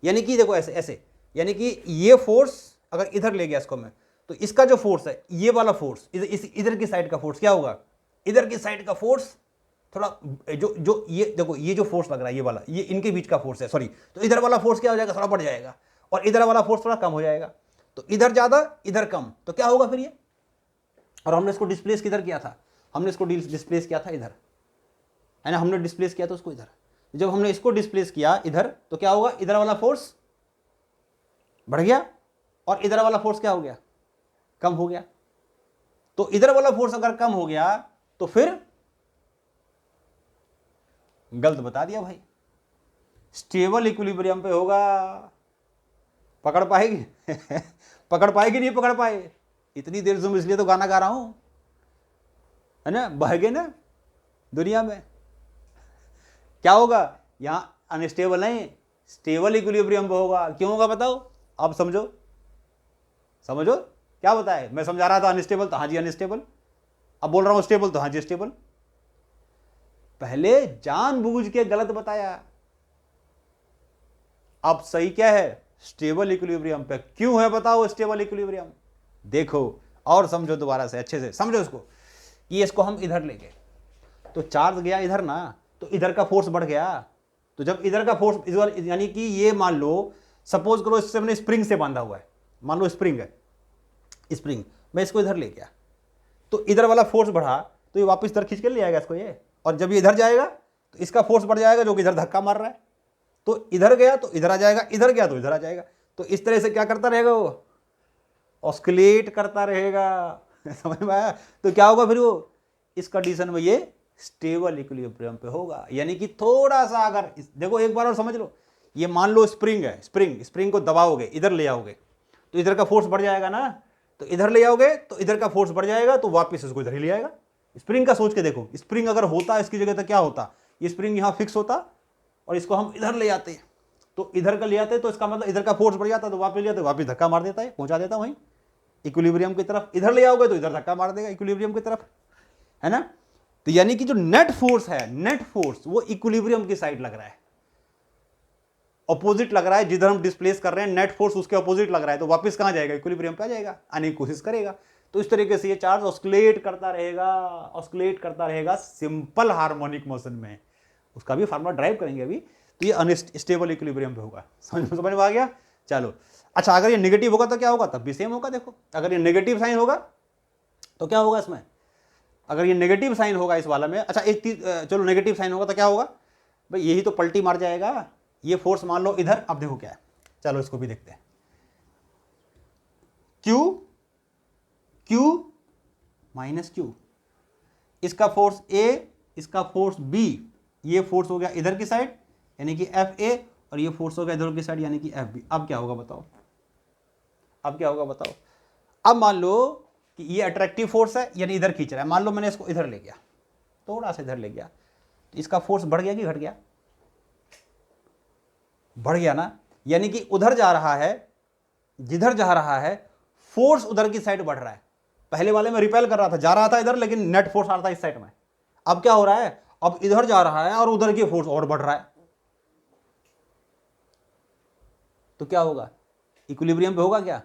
यानी कि देखो ऐसे यानी कि ये फोर्स अगर इधर ले गया इसको मैं, तो इसका जो फोर्स है ये वाला फोर्स इधर की साइड का फोर्स क्या होगा, इधर की साइड का फोर्स थोड़ा जो ये देखो ये जो फोर्स लग रहा है ये वाला, ये इनके बीच का फोर्स है, सॉरी, तो इधर वाला फोर्स क्या हो जाएगा, थोड़ा बढ़ जाएगा, और इधर वाला फोर्स थोड़ा कम हो जाएगा, तो इधर ज्यादा इधर कम, तो क्या होगा फिर ये, और हमने इसको डिस्प्लेस किधर किया था, हमने इसको डिस्प्लेस किया था इधर, है ना, हमने डिस्प्लेस किया था उसको इधर, जब हमने इसको डिस्प्लेस किया इधर तो क्या होगा, इधर वाला फोर्स बढ़ गया और इधर वाला फोर्स क्या हो गया, कम हो गया, तो इधर वाला फोर्स अगर कम हो गया तो फिर गलत बता दिया भाई, स्टेबल इक्विलिब्रियम पे होगा, पकड़ पाएगी पकड़ पाएगी, नहीं पकड़ पाए, इतनी देर से इसलिए तो गाना गा रहा हूं, है ना, बह गए ना दुनिया में, क्या होगा यहां, अनस्टेबल नहीं स्टेबल इक्विलिब्रियम पे होगा, क्यों होगा बताओ, अब समझो क्या बताए, मैं समझा रहा था अनस्टेबल, तो हाँ जी अनस्टेबल, अब बोल रहा हूं स्टेबल, तो हाँ जी स्टेबल, पहले जानबूझ के गलत बताया, अब सही क्या है, स्टेबल इक्विलिब्रियम पे। क्यों है बताओ स्टेबल इक्विलिब्रियम? देखो और समझो, दोबारा से अच्छे से समझो इसको, कि इसको हम इधर ले गए तो चार्ज गया इधर ना, तो इधर का फोर्स बढ़ गया। तो जब इधर का फोर्स यानी कि ये मान लो, सपोज करो इससे मैंने स्प्रिंग से बांधा हुआ है, मान लो स्प्रिंग है, स्प्रिंग मैं इसको इधर ले गया तो इधर वाला फोर्स बढ़ा तो ये वापस इधर खींच के ले आएगा इसको ये, और जब ये इधर जाएगा तो इसका फोर्स बढ़ जाएगा जो कि इधर धक्का मार रहा है, तो इधर गया तो इधर आ जाएगा, इधर गया तो इधर आ जाएगा। तो इस तरह से क्या करता रहेगा वो, ऑस्किलेट करता रहेगा। समझ में आया? तो क्या होगा फिर वो, इस कंडीशन में ये स्टेबल इक्विलिब्रियम पे होगा। यानी कि थोड़ा सा अगर देखो एक बार और समझ लो, ये मान लो स्प्रिंग है, स्प्रिंग को दबाओगे, इधर ले आओगे तो इधर का फोर्स बढ़ जाएगा ना, तो इधर ले आओगे तो इधर का फोर्स बढ़ जाएगा, तो वापस इसको इधर ही ले आएगा। स्प्रिंग का सोच के देखो, स्प्रिंग अगर होता इसकी जगह तो क्या होता, ये स्प्रिंग यहाँ फिक्स होता और इसको हम इधर ले आते, तो इधर का ले आते तो इसका मतलब इधर का फोर्स बढ़ जाता, तो वापस ले आते, वापस धक्का मार देता है, पहुंचा देता वहीं इक्विलिब्रियम की तरफ। इधर ले आओगे तो इधर धक्का मार देगा इक्विलिब्रियम की तरफ, है ना। तो यानी कि जो नेट फोर्स है, नेट फोर्स वो इक्विलिब्रियम की साइड लग रहा है, ऑपोजिट लग रहा है, जिधर हम डिस्प्लेस कर रहे हैं नेट फोर्स उसके ऑपोजिट लग रहा है, तो वापस कहां जाएगा, इक्विलिब्रियम पे आ जाएगा, आने की कोशिश करेगा। तो इस तरीके से ये चार्ज ऑस्किलेट करता रहेगा, ऑस्किलेट करता रहेगा सिंपल हार्मोनिक मोशन में। उसका भी फार्मूला ड्राइव करेंगे अभी। तो ये अनस्टेबल इक्विलिब्रियम पे होगा। समझ में आ गया? चलो अच्छा, अगर ये नेगेटिव होगा तो क्या होगा, तब भी सेम होगा। देखो अगर ये नेगेटिव साइन होगा तो क्या होगा इसमें, अगर ये नेगेटिव साइन होगा इस वाला में, अच्छा एक चलो नेगेटिव साइन होगा तो क्या होगा भाई, यही तो पलटी मार जाएगा। ये फोर्स मान लो इधर, अब देखो क्या है, चलो इसको भी देखते हैं। Q Q माइनस Q, इसका फोर्स A, इसका फोर्स B, ये फोर्स हो गया इधर की साइड यानी कि FA, और ये फोर्स हो गया इधर की साइड यानी कि FB। अब क्या होगा बताओ, अब क्या होगा बताओ। अब मान लो कि ये अट्रैक्टिव फोर्स है यानी इधर खींच रहा है, मान लो मैंने इसको इधर ले गया, थोड़ा सा इधर ले गया, तो इसका फोर्स बढ़ गया कि घट गया, बढ़ गया ना। यानी कि उधर जा रहा है, जिधर जा रहा है फोर्स उधर की साइड बढ़ रहा है। पहले वाले में रिपेल कर रहा था, जा रहा था इधर, लेकिन नेट फोर्स आ रहा था इस साइड में। अब क्या हो रहा है, अब इधर जा रहा है और उधर की फोर्स और बढ़ रहा है, तो क्या होगा, इक्विलिब्रियम पे होगा क्या?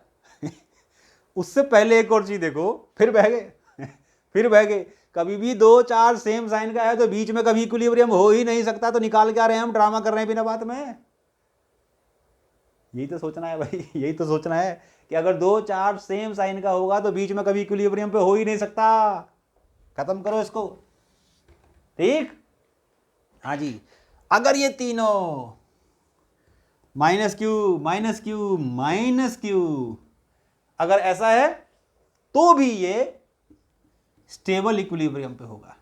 उससे पहले एक और चीज देखो, फिर बह गए फिर बह गए। कभी भी दो चार सेम साइन का है तो बीच में कभी इक्विलिब्रियम हो ही नहीं सकता, तो निकाल के आ रहे हैं हम, ड्रामा कर रहे हैं बिना बात में। यही तो सोचना है भाई, यही तो सोचना है कि अगर दो चार सेम साइन का होगा तो बीच में कभी इक्विलिब्रियम पे हो ही नहीं सकता। खत्म करो इसको, ठीक? हाँ जी, अगर ये तीनों minus Q minus Q minus Q अगर ऐसा है तो भी ये स्टेबल इक्विलिब्रियम पे होगा,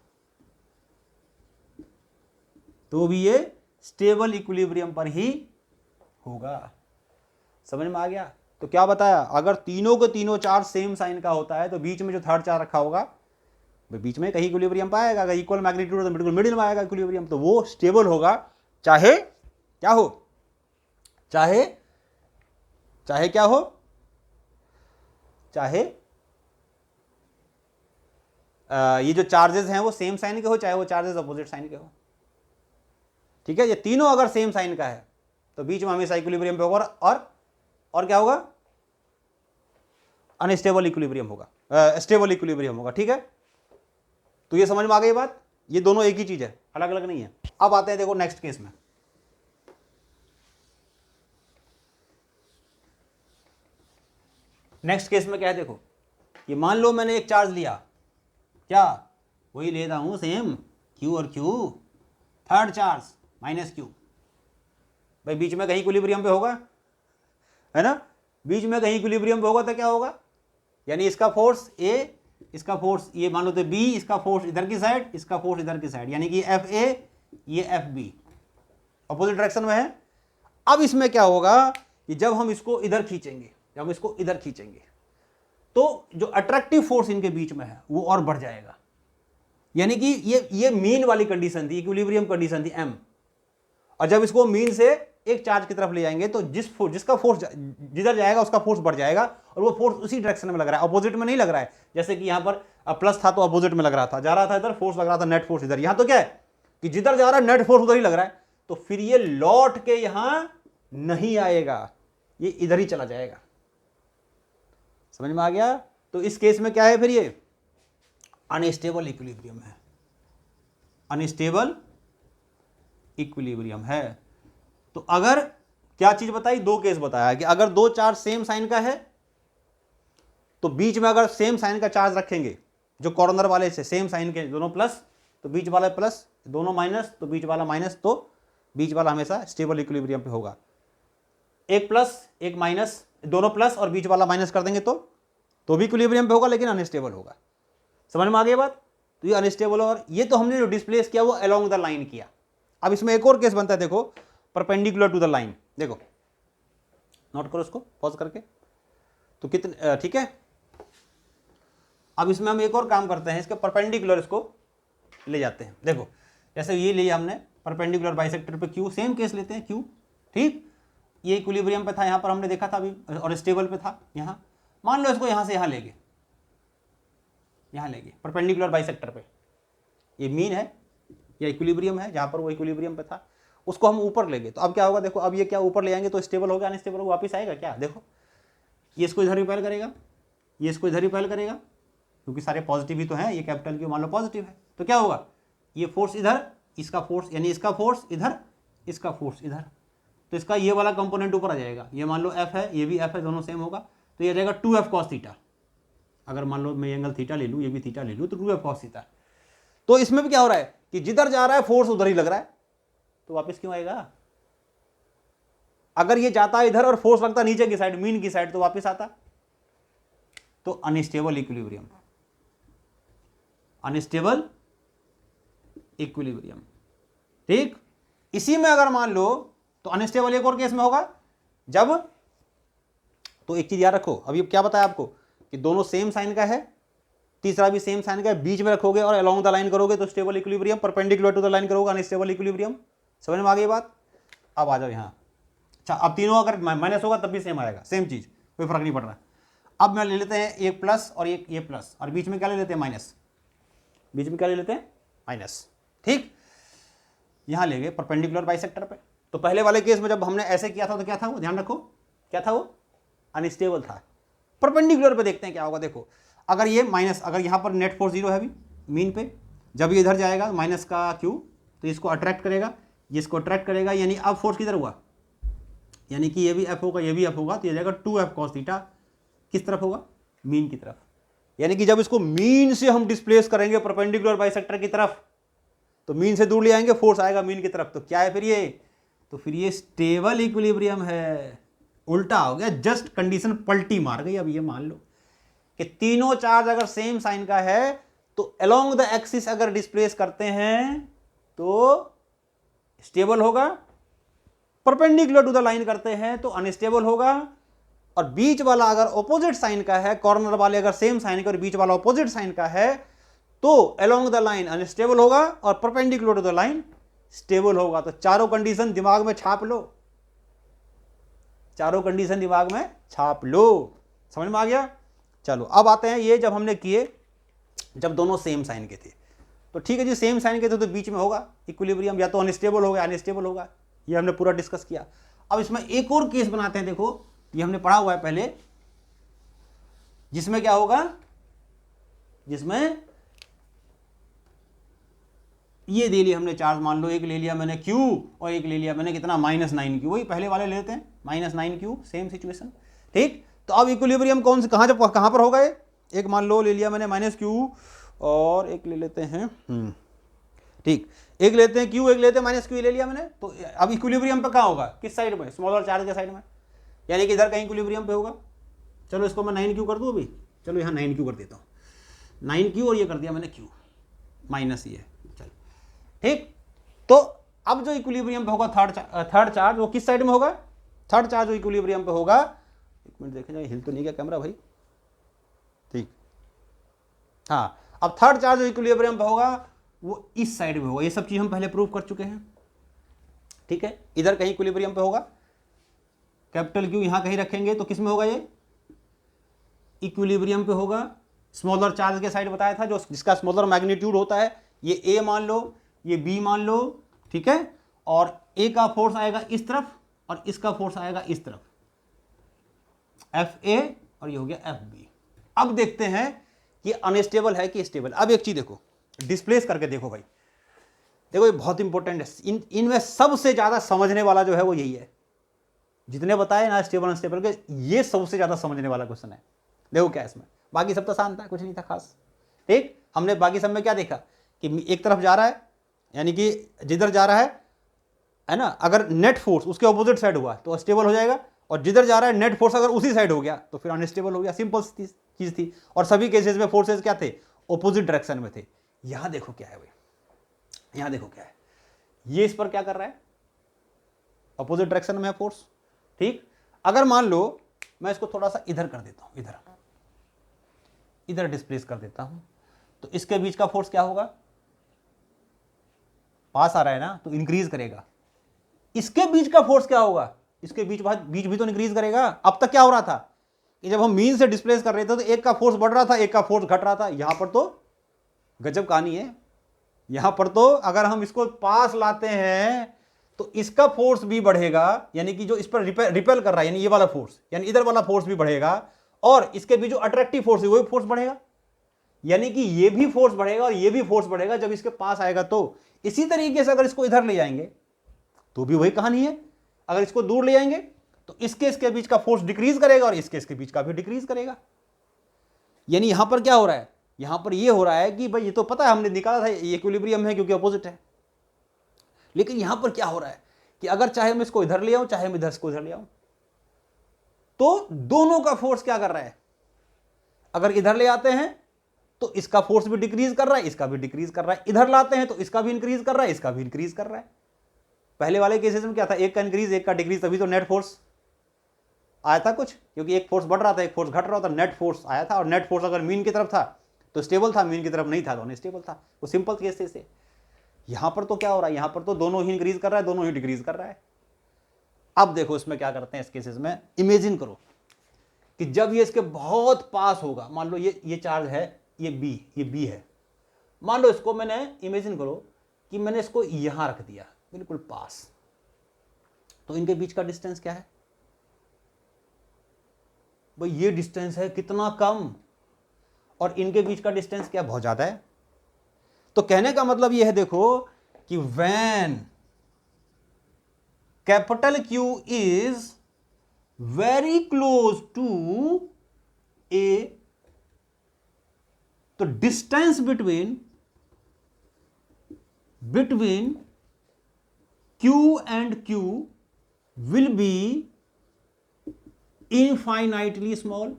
तो भी ये स्टेबल इक्विलिब्रियम पर ही होगा। समझ में आ गया? तो क्या बताया, अगर तीनों के तीनों चार्ज सेम साइन का होता है तो बीच में जो थर्ड चार्ज रखा होगा बीच में कहीं इक्विलिब्रियम पाएगा। अगर इक्वल मैग्नीट्यूड तो बिल्कुल मिडिल में आएगा इक्विलिब्रियम, तो वो स्टेबल होगा, चाहे क्या हो, चाहे क्या हो, चाहे ये जो चार्जेस हैं वो सेम साइन के हो, चाहे वो चार्जेस अपोजिट साइन के हो। ठीक है, ये तीनों अगर सेम साइन का है तो बीच में हमेशा इक्विलिब्रियम पे होगा, और क्या होगा, अनस्टेबल इक्विलिब्रियम होगा, स्टेबल इक्विलिब्रियम होगा। ठीक है, तो ये समझ में आ गई बात, ये दोनों एक ही चीज है, अलग अलग नहीं है। अब आते हैं देखो नेक्स्ट केस में। नेक्स्ट केस में क्या है, देखो ये मान लो मैंने एक चार्ज लिया, क्या वही ले रहा हूं सेम, Q और Q, third charge minus Q। भाई बीच में कहीं इक्विलिब्रियम पे होगा, है ना, बीच में कहीं इक्विलिब्रियम पे होगा तो क्या होगा, यानी इसका फोर्स A, इसका फोर्स ये मान लो तो B, इसका फोर्स इधर की साइड, इसका फोर्स इधर की साइड, यानी कि FA, ये FB अपोजिट डायरेक्शन में है। अब इसमें क्या होगा कि जब हम इसको इधर खींचेंगे, जब हम इसको इधर खींचेंगे तो जो अट्रैक्टिव फोर्स इनके बीच में है वो और बढ़ जाएगा। यानी कि ये मीन वाली कंडीशन थी, इक्विलिब्रियम कंडीशन थी M, और जब इसको मीन से एक चार्ज की तरफ ले जाएंगे तो जिसका फोर्स जिधर जाएगा उसका फोर्स बढ़ जाएगा, और वो फोर्स उसी डायरेक्शन में लग रहा है, अपोजिट में नहीं लग रहा है। जैसे कि यहां पर प्लस था तो अपोजिट में लग रहा था, जा रहा था इधर, फोर्स लग रहा था नेट फोर्स इधर, यहां तो क्या है कि जिधर जा रहा है नेट फोर्स उधर ही लग रहा है, तो फिर ये लौट के यहां नहीं आएगा, ये इधर ही चला जाएगा। समझ में आ गया? तो इस केस में क्या है फिर, ये अनस्टेबल इक्विलिब्रियम है, अनस्टेबल इक्विलिब्रियम है। तो अगर क्या चीज बताई, दो केस बताया कि अगर दो चार्ज सेम साइन का है तो बीच में अगर सेम साइन का चार्ज रखेंगे, जो कॉर्नर वाले से सेम साइन के दोनों प्लस तो बीच वाला प्लस, दोनों माइनस तो बीच वाला माइनस, तो बीच वाला हमेशा स्टेबल इक्विलिब्रियम पे होगा। एक प्लस एक माइनस, दोनों प्लस और बीच वाला माइनस कर देंगे तो भी इक्विलिब्रियम पे होगा, लेकिन अनस्टेबल होगा। समझ में आ गई बात? तो ये अनस्टेबल, और ये तो हमने जो डिस्प्लेस किया वो अलोंग द लाइन किया। अब इसमें एक और केस बनता है, देखो परपेंडिकुलर टू द लाइन, देखो नोट करो इसको पॉज करके, तो कितने ठीक है। अब इसमें हम एक और काम करते हैं, इसके परपेंडिकुलर इसको ले जाते हैं। देखो जैसे ये लिया हमने परपेंडिकुलर बाइसेक्टर पे क्यू, सेम केस लेते हैं क्यू, ठीक। ये इक्विलिब्रियम पे था, यहाँ पर हमने देखा था अभी, और स्टेबल पे था यहाँ। मान लो इसको यहाँ से यहाँ ले गए, यहाँ ले गए परपेंडिकुलर बाइसेक्टर पे, ये मीन है या इक्विलिब्रियम है, जहाँ पर वो इक्विलिब्रियम पे था उसको हम ऊपर ले गए। तो अब क्या होगा, देखो अब ये क्या ऊपर ले आएंगे तो स्टेबल होगा, अनस्टेबल होगा, वापस आएगा क्या? देखो ये इसको इधर रिपेल करेगा, ये इसको इधर रिपेल करेगा, क्योंकि सारे पॉजिटिव ही तो हैं। ये कैपिटल क्यू मान लो पॉजिटिव है, तो क्या होगा, ये फोर्स इधर, इसका फोर्स यानी इसका फोर्स इधर, इसका फोर्स इधर, तो इसका ये वाला कंपोनेंट ऊपर आ जाएगा। ये मान लो एफ है, ये भी एफ है, दोनों सेम होगा, तो ये रहेगा 2f cos थीटा। अगर मान लो मैं एंगल थीटा ले लूँ, ये भी थीटा ले लूँ, तो 2f cos थीटा। तो इसमें भी क्या हो रहा है कि जिधर जा रहा है फोर्स उधर ही लग रहा है, तो वापस क्यों आएगा? अगर ये जाता इधर और फोर्स लगता नीचे की साइड, मीन की साइड, तो वापस आता। तो अनस्टेबल इक्विलिब्रियम, अनस्टेबल इक्विलिब्रियम, ठीक। इसी में अगर मान लो तो अनस्टेबल एक और केस में होगा जब, तो एक चीज याद रखो, अभी क्या बताया आपको कि दोनों सेम साइन का है, तीसरा भी सेम साइन का है, बीच में रखोगे और अलोंग द लाइन करोगे तो stable equilibrium, perpendicular to the line करोगे अनस्टेबल इक्विलिब्रियम। समझ में आ गई बात? अब आ जाओ यहाँ। अच्छा, अब तीनों अगर माइनस होगा तब भी सेम आएगा, सेम चीज, कोई फर्क नहीं पड़ रहा। अब मैं ले लेते हैं एक प्लस और एक ये प्लस, और बीच में क्या ले लेते हैं, माइनस। बीच में क्या ले लेते हैं, माइनस, ठीक। यहां ले गए परपेंडिकुलर बाइसेक्टर पे। तो पहले वाले केस में जब हमने ऐसे किया था तो क्या था वो, ध्यान रखो क्या था वो, अनस्टेबल था। परपेंडिकुलर पे देखते हैं क्या होगा। देखो अगर ये माइनस, अगर यहां पर नेट फोर्स 0 है अभी मीन पे, जब ये इधर जाएगा माइनस का क्यू, तो इसको अट्रैक्ट करेगा, ये इसको अट्रैक्ट करेगा, यानी अब फोर्स किधर हुआ, यानी कि ये भी एफ होगा, ये भी एफ होगा, तो ये जाएगा 2f cos थीटा, किस तरफ होगा, मीन की तरफ। यानी कि जब इसको मीन से हम डिस्प्लेस करेंगे परपेंडिकुलर बाइसेक्टर की तरफ, तो मीन से दूर ले आएंगे, फोर्स आएगा मीन की तरफ, तो क्या है फिर ये, तो फिर ये स्टेबल इक्विलिब्रियम है। उल्टा हो गया, जस्ट कंडीशन पलटी मार गई। अब ये मान लो कि तीनों चार्ज अगर सेम साइन का है तो अलोंग द एक्सिस अगर डिस्प्लेस करते हैं तो स्टेबल होगा, परपेंडिकुलर टू द लाइन करते हैं तो अनस्टेबल होगा, और बीच वाला अगर ऑपोजिट साइन का है, कॉर्नर वाले अगर सेम साइन का और बीच वाला ऑपोजिट साइन का है तो अलोंग द लाइन अनस्टेबल होगा और perpendicular to the line stable होगा। तो चारों कंडीशन दिमाग में छाप लो, चारों कंडीशन दिमाग में छाप लो। समझ में आ गया? चलो अब आते हैं ये जब हमने किए, जब दोनों सेम साइन के थे, तो ठीक है जी, सेम साइन के थे तो बीच में होगा इक्विलिब्रियम, या तो अनस्टेबल होगा अनस्टेबल होगा, ये हमने पूरा डिस्कस किया। अब इसमें एक और केस बनाते हैं, देखो ये हमने पढ़ा हुआ है पहले, जिसमें क्या होगा, जिसमें ये दे लिया हमने चार्ज, मान लो एक ले लिया मैंने Q और एक ले लिया मैंने कितना, -9Q, वही पहले वाले लेते हैं -9Q, सेम सिचुएशन, ठीक। तो अब इक्विलिब्रियम कौन से कहां पर होगा ये, एक मान लो ले लिया मैंने -Q और एक ले लेते हैं ठीक, एक लेते हैं Q, एक लेते हैं -Q, ले लिया मैंने। तो अब इक्विलिब्रियम पे कहाँ होगा, किस साइड में, स्मॉलर चार्ज के साइड में, यानी कि इधर कहीं इक्विलिब्रियम पे होगा। चलो इसको मैं 9Q कर दूं अभी, चलो यहाँ 9Q कर देता हूँ, 9Q और ये कर दिया मैंने Q माइनस ये, चलो ठीक। तो अब जो इक्विलिब्रियम पे होगा थर्ड चार्ज, वो किस साइड में होगा, थर्ड चार्ज जो इक्विलिब्रियम पे होगा, एक मिनट देखें जाए, हिल तो नहीं गया कैमरा भाई, ठीक। हाँ, अब थर्ड चार्ज जो इक्विलिब्रियम पे होगा वो इस साइड में होगा। ये सब चीज हम पहले प्रूव कर चुके हैं, ठीक है। इधर कहीं इक्विलिब्रियम पे होगा, कैपिटल Q यहां कहीं रखेंगे तो किस में होगा, ये इक्विलिब्रियम पे होगा। स्मॉलर चार्ज के साइड बताया था, जो जिसका स्मॉलर मैग्नीट्यूड होता है, ये A मान लो, ये बी मान लो, ठीक है, और ए का फोर्स आएगा इस तरफ और इसका फोर्स आएगा इस तरफ, एफ ए, और ये हो गया एफ बी। अब देखते हैं कि अनस्टेबल है कि स्टेबल। अब एक चीज देखो, डिस्प्लेस करके देखो भाई, देखो ये बहुत इंपॉर्टेंट है, इनमें सबसे ज्यादा समझने वाला जो है वो यही है, जितने बताए ना स्टेबल अनस्टेबल के, ये सबसे ज्यादा समझने वाला क्वेश्चन है। देखो क्या है इसमें, बाकी सब तो आसान था, कुछ नहीं था खास, ठीक। हमने बाकी सब में क्या देखा कि एक तरफ जा रहा है, यानी कि जिधर जा रहा है ना, अगर नेट फोर्स उसके ऑपोजिट साइड हुआ तो स्टेबल हो जाएगा, और जिधर जा रहा है नेट फोर्स अगर उसी साइड हो गया तो फिर अनस्टेबल हो गया। सिंपल चीज थी, और सभी केसेस में फोर्सेस क्या थे, ऑपोजिट डायरेक्शन में थे। यहां देखो क्या है भाई, यहां देखो क्या है, ये इस पर क्या कर रहा है, ऑपोजिट डायरेक्शन में है फोर्स, ठीक। अगर मान लो मैं इसको थोड़ा सा इधर कर देता हूं, इधर डिस्प्लेस कर देता हूं, तो इसके बीच का फोर्स क्या होगा, पास आ रहा है ना तो इंक्रीज करेगा। इसके बीच का फोर्स क्या होगा, इसके बीच भी तो इंक्रीज करेगा। अब तक क्या हो रहा था कि जब हम मीन से डिस्प्लेस कर रहे थे तो एक का फोर्स बढ़ रहा था, एक का फोर्स घट रहा था। यहां पर तो गजब कहानी है, यहां पर तो अगर हम इसको पास लाते हैं तो इसका फोर्स भी बढ़ेगा, यानी कि जो इस पर रिपेल कर रहा है, यानी ये वाला फोर्स, यानी इधर वाला फोर्स भी बढ़ेगा, और इसके भी जो अट्रैक्टिव फोर्स है वो भी फोर्स बढ़ेगा, यानी कि ये भी फोर्स बढ़ेगा और ये भी फोर्स बढ़ेगा जब इसके पास आएगा। तो इसी तरीके से अगर इसको इधर ले जाएंगे तो भी वही कहानी है, अगर इसको दूर ले जाएंगे तो इसके बीच का फोर्स डिक्रीज करेगा और इसके बीच का भी डिक्रीज करेगा। यानी यहां पर क्या हो रहा है, यहां पर ये हो रहा है कि भाई ये तो पता है, हमने निकाला था ये इक्विलिब्रियम है क्योंकि अपोजिट है, लेकिन यहां पर क्या हो रहा है कि अगर चाहे मैं इसको इधर ले आऊं चाहे मैं इधर ले आऊं, तो दोनों का फोर्स क्या कर रहा है, अगर इधर ले आते हैं तो इसका फोर्स भी डिक्रीज कर रहा है, इसका भी डिक्रीज कर रहा है, इधर लाते हैं तो इसका भी इंक्रीज कर रहा है, इसका भी इंक्रीज कर रहा है। पहले वाले केसेस में क्या था, एक का इंक्रीज एक का डिक्रीज, तभी तो नेट फोर्स आया था कुछ, क्योंकि एक फोर्स बढ़ रहा था एक फोर्स घट रहा था, नेट फोर्स आया था। और नेट फोर्स अगर मीन की तरफ था तो स्टेबल था, मीन की तरफ नहीं था तो अनस्टेबल था। वो सिंपल केसेस है। यहां पर तो क्या हो रहा है, यहां पर तो दोनों ही इंक्रीज कर रहा है, दोनों ही डिक्रीज कर रहा है। अब देखो इसमें क्या करते हैं, इस केसेस में इमेजिन करो कि जब ये इसके बहुत पास होगा, मान लो ये चार्ज है, ये बी है, मान लो इसको मैंने, इमेजिन करो कि मैंने इसको यहां रख दिया बिल्कुल पास, तो इनके बीच का डिस्टेंस क्या है भाई, ये डिस्टेंस है कितना कम, और इनके बीच का डिस्टेंस क्या बहुत ज्यादा है। तो कहने का मतलब ये है देखो कि when capital Q is very close to A, तो distance between Q and Q will be infinitely small,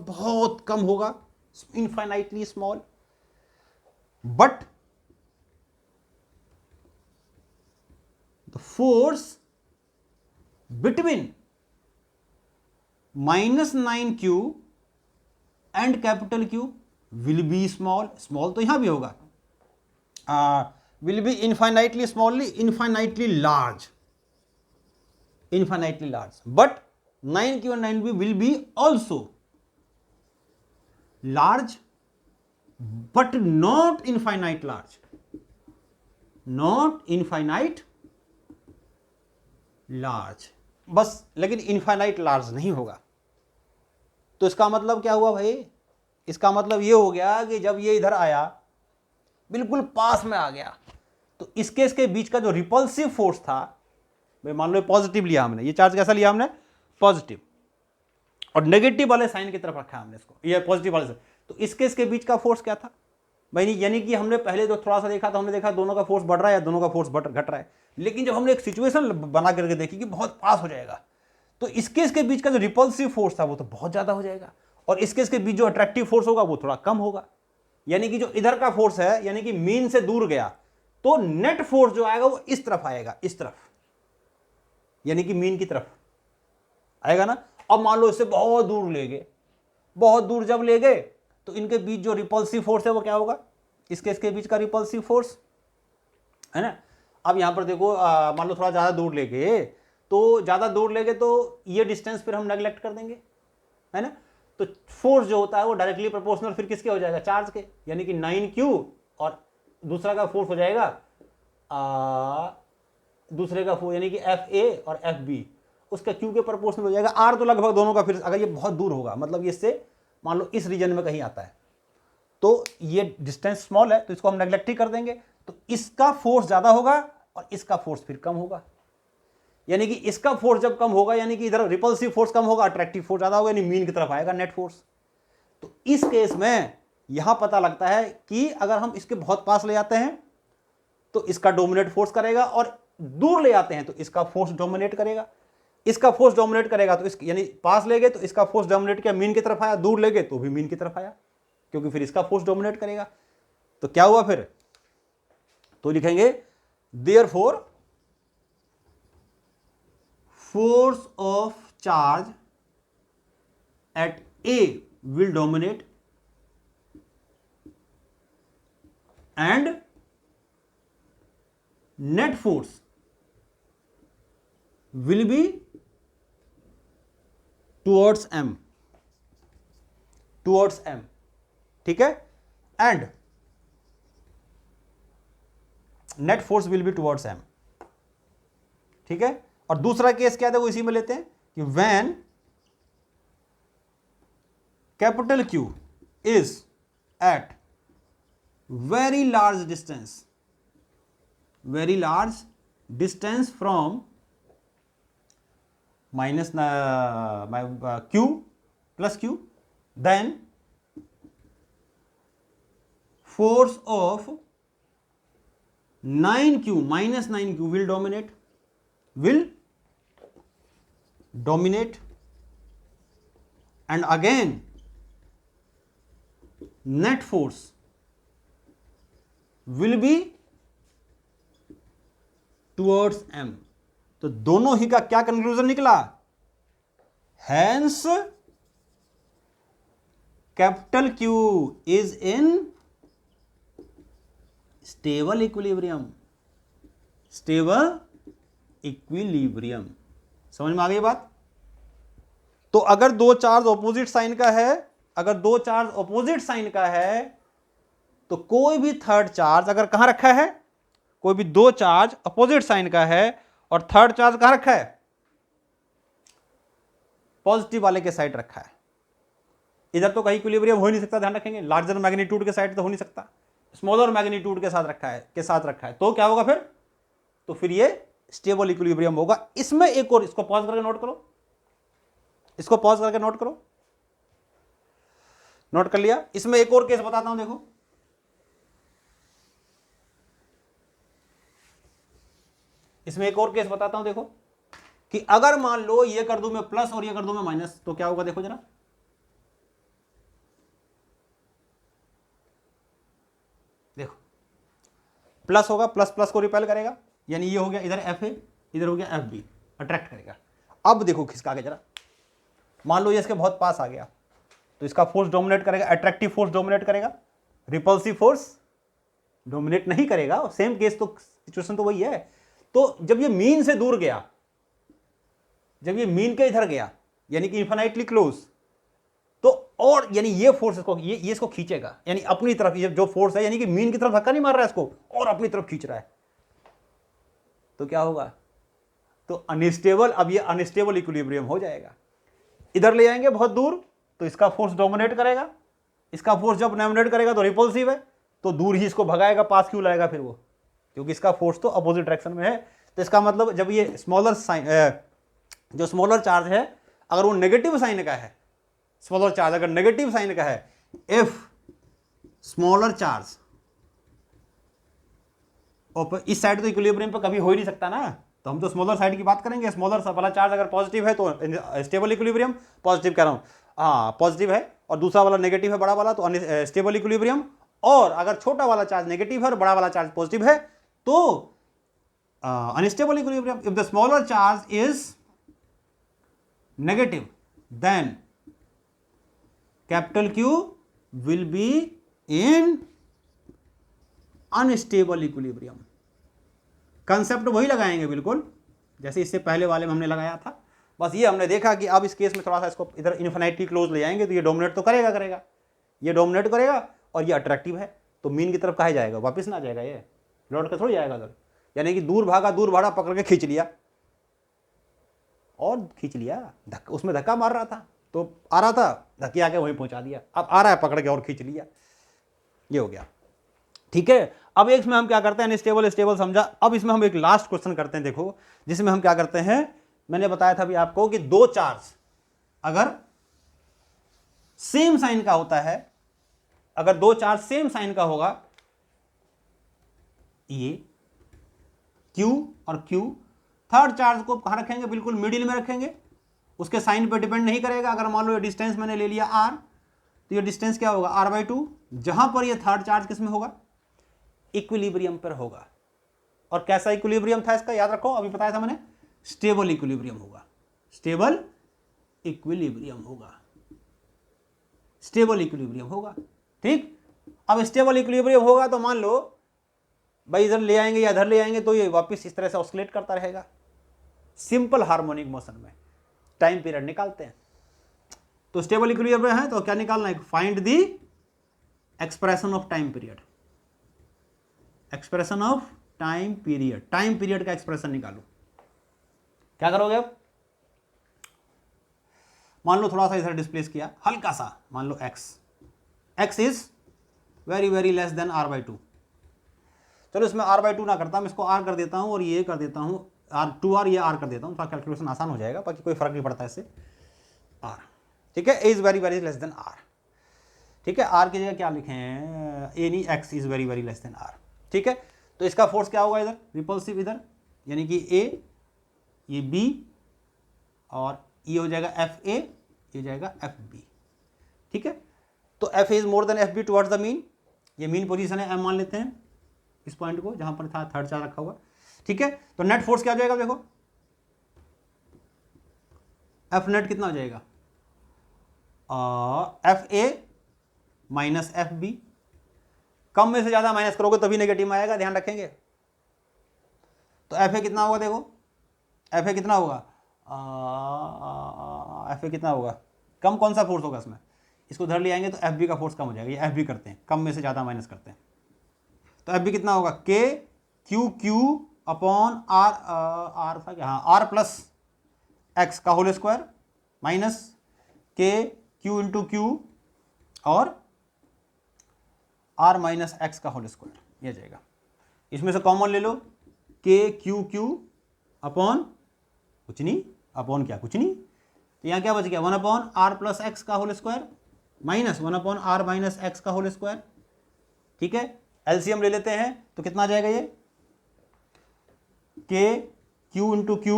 बहुत कम होगा, infinitely small, but the force between -9Q and capital Q will be small तो यहां भी होगा, will be infinitely large, but 9Q and 9B will be also large but not infinite large, बस, लेकिन infinite large नहीं होगा। तो इसका मतलब क्या हुआ भाई, इसका मतलब ये हो गया कि जब ये इधर आया बिल्कुल पास में आ गया, तो इसके बीच का जो रिपल्सिव फोर्स था, भाई मान लो पॉजिटिव लिया हमने, ये चार्ज कैसा लिया हमने, पॉजिटिव, और नेगेटिव वाले साइन की तरफ रखा हमने इसको, ये पॉजिटिव वाले से, तो इसके बीच का फोर्स क्या था भाई, यानी कि हमने पहले तो थोड़ा सा देखा, तो हमने देखा दोनों का फोर्स बढ़ रहा है या दोनों का फोर्स घट रहा है, लेकिन जब हमने एक सिचुएशन बना करके देखी कि बहुत पास हो जाएगा, तो इसके बीच का जो रिपल्सिव फोर्स था वो तो बहुत ज्यादा हो जाएगा, और इसके बीच जो अट्रैक्टिव फोर्स होगा वो थोड़ा कम होगा। यानी कि जो इधर का फोर्स है, यानी कि मीन से दूर गया, तो नेट फोर्स जो आएगा वो इस तरफ आएगा, इस तरफ, यानी कि मीन की तरफ आएगा ना। अब मान लो इससे बहुत दूर ले गए, बहुत दूर जब ले गए तो इनके बीच जो रिपल्सिव फोर्स है वो क्या होगा, इसके बीच का रिपल्सिव फोर्स है ना। अब यहां पर देखो, मान लो थोड़ा ज्यादा दूर ले गए, तो ये डिस्टेंस फिर हम नेग्लेक्ट कर देंगे, है ना। तो फोर्स जो होता है वो डायरेक्टली प्रोपोर्शनल फिर किसके हो जाएगा, चार्ज के, यानी कि 9Q और दूसरा का फोर्स हो जाएगा दूसरे का फोर्स यानी कि एफ ए और एफ बी उसका क्यू के प्रोपोर्शनल हो जाएगा। आर तो लगभग दोनों का, फिर अगर ये बहुत दूर होगा मतलब ये इससे मान लो इस रीजन में कहीं आता है तो ये डिस्टेंस स्मॉल है तो इसको हम नेग्लेक्ट ही कर देंगे, तो इसका फोर्स ज्यादा होगा और इसका फोर्स फिर कम होगा। यानी कि इसका फोर्स जब कम होगा यानी कि इधर रिपल्सिव फोर्स कम होगा, अट्रैक्टिव फोर्स ज्यादा होगा, यानी मीन की तरफ आएगा नेट फोर्स। तो इस केस में यहां पता लगता है कि अगर हम इसके बहुत पास ले जाते हैं तो इसका डोमिनेट फोर्स करेगा और दूर ले आते हैं तो इसका फोर्स डोमिनेट करेगा। इसका फोर्स डोमिनेट करेगा तो इस यानी पास ले गए तो इसका फोर्स डोमिनेट किया, मीन की तरफ आया, दूर ले गए तो भी मीन की तरफ आया क्योंकि फिर इसका फोर्स डोमिनेट करेगा। तो क्या हुआ फिर, तो लिखेंगे therefore force of charge at A will dominate and net force will be towards M, towards M, ठीक है, and net force will be towards M, ठीक है। और दूसरा केस क्या था वो इसी में लेते हैं कि when capital q is at very large distance, very large distance from minus q plus q, then force of 9q minus 9q will dominate and again net force will be towards m। तो दोनों ही का क्या conclusion निकला, hence capital Q is in stable equilibrium, stable equilibrium. समझ में आ गई बात। तो अगर दो चार्ज ऑपोजिट साइन का है, अगर दो चार्ज ऑपोजिट साइन का है तो कोई भी थर्ड चार्ज अगर कहां रखा है, कोई भी दो चार्ज अपोजिट साइन का है और थर्ड चार्ज कहां रखा है, पॉजिटिव वाले के साइड रखा है, इधर तो कहीं इक्विलिब्रियम हो ही नहीं सकता, ध्यान रखेंगे, लार्जर मैग्नीट्यूड के साइड तो हो नहीं सकता, स्मॉलर मैग्नीट्यूड के साथ रखा है, तो क्या होगा फिर, तो फिर ये स्टेबल इक्विलिब्रियम होगा। इसमें एक और, इसको पॉज करके नोट करो, इसको पॉज करके नोट करो, नोट कर लिया। इसमें एक और केस बताता हूं, देखो इसमें एक और केस बताता हूं, देखो कि अगर मान लो ये कर दूं मैं प्लस और ये कर दूं मैं माइनस तो क्या होगा, देखो जरा, देखो प्लस होगा, प्लस प्लस को रिपेल करेगा, यानी ये हो गया इधर एफ ए, इधर हो गया एफ बी, अट्रैक्ट करेगा। अब देखो खिसका के जरा, मान लो ये इसके बहुत पास आ गया तो इसका फोर्स डोमिनेट करेगा, अट्रैक्टिव फोर्स डोमिनेट करेगा, रिपल्सिव फोर्स डोमिनेट नहीं करेगा। सेम केस तो सिचुएशन तो वही है। तो जब ये मीन से दूर गया, जब ये मीन के इधर गया यानी कि इन्फिनाइटली क्लोज, तो और यानी ये फोर्स इसको ये इसको खींचेगा, यानी अपनी तरफ, ये जो फोर्स है यानी कि मीन की तरफ धक्का नहीं मार रहा है इसको और अपनी तरफ खींच रहा है, तो क्या होगा, तो अनस्टेबल, अब ये अनस्टेबल इक्विलिब्रियम हो जाएगा। इधर ले जाएंगे बहुत दूर तो इसका फोर्स डोमिनेट करेगा, इसका फोर्स जब डोमिनेट करेगा तो रिपल्सिव है तो दूर ही इसको भगाएगा, पास क्यों लाएगा फिर वो, क्योंकि इसका फोर्स तो अपोजिट डायरेक्शन में है। तो इसका मतलब जब ये स्मॉलर साइन, जो स्मॉलर चार्ज है अगर वो नेगेटिव साइन का है, स्मॉलर चार्ज अगर नेगेटिव साइन का है, इफ स्मॉलर चार्ज और इस साइड तो इक्विलिब्रियम पे कभी हो ही नहीं सकता ना, तो हम तो स्मॉलर साइड की बात करेंगे। स्मॉलर वाला चार्ज अगर पॉजिटिव है तो स्टेबल इक्विलिब्रियम, पॉजिटिव कह रहा हूं, हाँ पॉजिटिव है, और दूसरा वाला नेगेटिव है बड़ा वाला तो स्टेबल इक्विलिब्रियम। और अगर छोटा वाला चार्ज नेगेटिव है और बड़ा वाला चार्ज पॉजिटिव है तो unstable equilibrium. If the smaller charge is negative then capital Q will be in unstable equilibrium. Concept वही लगाएंगे बिल्कुल जैसे इससे पहले वाले में हमने लगाया था, बस ये हमने देखा कि अब इस केस में थोड़ा सा इसको इधर इन्फिनिटी क्लोज ले जाएंगे तो ये डोमिनेट तो करेगा, ये डोमिनेट करेगा और ये अट्रैक्टिव है तो मीन की तरफ कहाँ जाएगा, वापस ना आ जाएगा, ये लौट कर थोड़ी जाएगा उधर। यानी कि दूर भागा पकड़ के खींच लिया और खींच लिया, धक्का, उसमें धक्का मार रहा था तो आ रहा था, धक्के आके वहीं पहुंचा दिया, अब आ रहा है पकड़ के और खींच लिया, ये हो गया। ठीक है, अब इसमें हम क्या करते हैं, अनस्टेबल स्टेबल समझा। अब इसमें हम एक लास्ट क्वेश्चन करते हैं, देखो, जिसमें हम क्या करते हैं, मैंने बताया था अभी आपको कि दो चार्ज अगर सेम साइन का होता है, अगर दो चार्ज सेम साइन का होगा, ये Q और Q, थर्ड चार्ज को कहां रखेंगे, बिल्कुल मिडिल में रखेंगे, उसके साइन पर डिपेंड नहीं करेगा। अगर मान लो ये डिस्टेंस मैंने ले लिया r, तो ये डिस्टेंस क्या होगा, r/2, जहां पर ये थर्ड चार्ज किसमें होगा, इक्विलिब्रियम पर होगा। और कैसा इक्विलिब्रियम था इसका, याद रखो, अभी बताया था मैंने, स्टेबल इक्विलिब्रियम होगा, स्टेबल इक्विलिब्रियम होगा, स्टेबल इक्विलिब्रियम होगा। ठीक, अब स्टेबल इक्विलिब्रियम होगा तो मान लो भाई इधर ले आएंगे या इधर ले आएंगे तो ये वापस इस तरह से ऑस्किलेट करता रहेगा, सिंपल हार्मोनिक मोशन में। टाइम पीरियड निकालते हैं, तो स्टेबल इक्विलिब्रियम है तो क्या निकालना है, find the expression of time period, expression of time period, time period का एक्सप्रेशन निकालो। क्या करोगे अब, मान लो थोड़ा सा इधर डिस्प्लेस किया, हल्का सा, मान लो x is very very less than r/2। चलो इसमें r/2 ना करता, मैं इसको r कर देता हूं और ये कर देता हूं r2r, ये r कर देता हूं, थोड़ा कैलकुलेशन आसान हो जाएगा, बाकी कोई फर्क नहीं पड़ता इससे, r। ठीक है, is very very less than r। ठीक है, r की जगह क्या लिखें, a नहीं, x is very very less than r। ठीक है, तो इसका फोर्स क्या होगा इधर, रिपल्सिव इधर, यानी कि a, ये b, और ये हो जाएगा FA, ये जाएगा FB। ठीक है, तो FA is more than FB towards the mean, ये मीन पोजीशन है, M मान लेते हैं इस पॉइंट को जहां पर था थर्ड चार्ज रखा हुआ। ठीक है, तो नेट फोर्स क्या हो जाएगा, देखो F नेट कितना हो जाएगा, FA माइनस FB, कम में से ज्यादा माइनस करोगे तभी नेगेटिव आएगा, ध्यान रखेंगे। तो FA कितना होगा, देखो FA कितना होगा, FA कितना होगा, कम कौन सा फोर्स होगा इसमें, इसको उधर ले आएंगे तो FB का फोर्स कम हो जाएगा, ये FB करते हैं, कम में से ज़्यादा माइनस करते हैं। तो FB कितना होगा, KQ अपॉन R था क्या, हाँ, R प्लस एक्स का whole square minus KQ into Q और R माइनस एक्स का होल स्क्वायर, ये जाएगा। इसमें से कॉमन ले लो, KQ अपॉन कुछ नहीं, अपॉन क्या, कुछ नहीं, तो यहाँ क्या बच गया, 1/r प्लस एक्स का whole square minus 1/r minus x का होल स्क्वायर। ठीक है, एलसीएम ले लेते हैं तो कितना आ जाएगा, ये KQ into Q,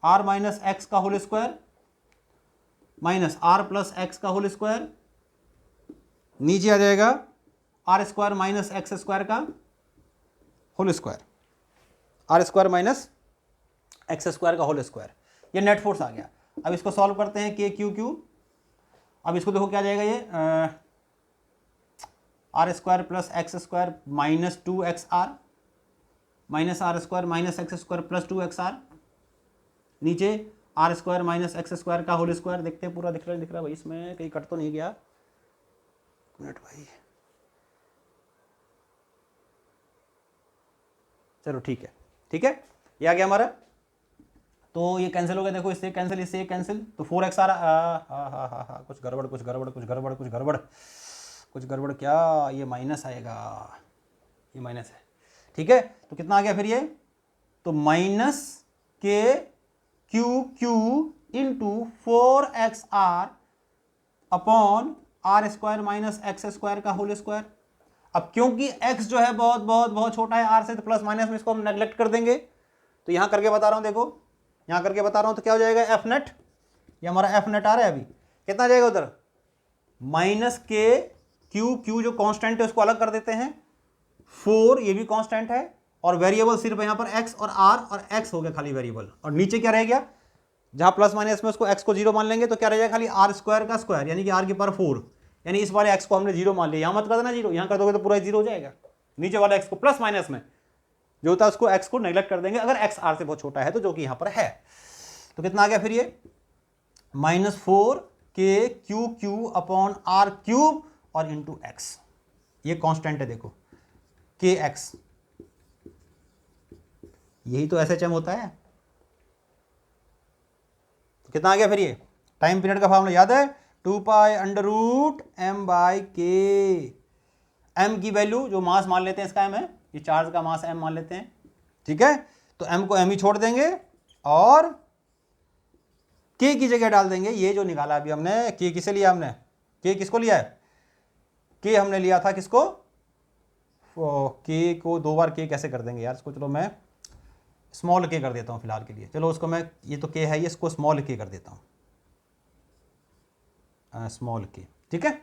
R minus x का whole square minus R plus x का होल स्क्वायर, नीचे आ जाएगा R square minus X square का whole square, R square minus X square का होल स्क्वायर, ये नेट फोर्स आ गया। अब इसको सॉल्व करते हैं, KQ, अब इसको देखो क्या आ जाएगा, ये R square plus x square minus 2xr minus R square minus X square plus 2xr, नीचे R square minus X square का होल स्क्वायर, देखते हैं पूरा दिख रहा है भाई, इसमें कहीं कट तो नहीं गया, मिनट भाई, चलो ठीक है, ठीक है, ये आ गया हमारा। तो ये कैंसिल हो गया, देखो इससे कैंसिल, इससे कैंसिल, तो 4xr, हाँ, कुछ गड़बड़ कुछ गड़बड़ कुछ गड़बड़ कुछ गड़बड़ कुछ गड़बड़, क्या ये माइनस आएगा, ये माइनस है। ठीक है, तो कितना आ गया फिर ये, तो minus KQ into 4xr upon R square minus X square का होल स्क्वायर। अब क्योंकि x जो है बहुत बहुत बहुत छोटा है r से, तो प्लस माइनस में इसको हम नेग्लेक्ट कर देंगे, तो यहां करके बता रहा हूं, देखो यहां करके बता रहा हूं, तो क्या हो जाएगा, F नेट, ये हमारा F नेट आ रहा है, अभी कितना जाएगा उधर, माइनस KQ जो कांस्टेंट है उसको अलग कर देते हैं, 4 ये भी कांस्टेंट है, और वेरिएबल सिर्फ यहां पर x और r, और x हो गया खाली वेरिएबल, और नीचे क्या रह गया, जहां प्लस माइनस में उसको x को 0 मान लेंगे तो क्या रह जाएगा, खाली r स्क्वायर का स्क्वायर, यानी कि r की पावर 4, यानी इस वाले x को हमने 0 मान लिया, यहां मत कर देना 0, यहां कर दोगे तो पूरा 0 हो जाएगा, नीचे वाले x को प्लस माइनस में जो होता है उसको x को नेग्लेक्ट कर देंगे, अगर x r से बहुत छोटा है तो, जो कि यहां पर है। तो कितना आ गया फिर ये, minus 4 KQ upon R cube और इंटू एक्स, ये कांस्टेंट है, देखो के एक्स, यही तो SHM होता है। तो कितना आ गया फिर ये टाइम पीरियड का फॉर्मूला याद है, 2 pi under root m by k. m की वैल्यू जो मास मान लेते हैं इसका m है, ये चार्ज का मास m मान लेते हैं, ठीक है। तो m को m ही छोड़ देंगे और k की जगह डाल देंगे। ये जो निकाला अभी हमने, k किसे लिया हमने, k किसको लिया है, k हमने लिया था किसको, k को 2 बार k कैसे कर देंगे यार इसको, चलो मैं स्मॉल k कर देता हूं फिलहाल के लिए, चलो उसको मैं, ये तो k है, ये इसको स्मॉल k कर देता हूं, स्मॉल k, ठीक है,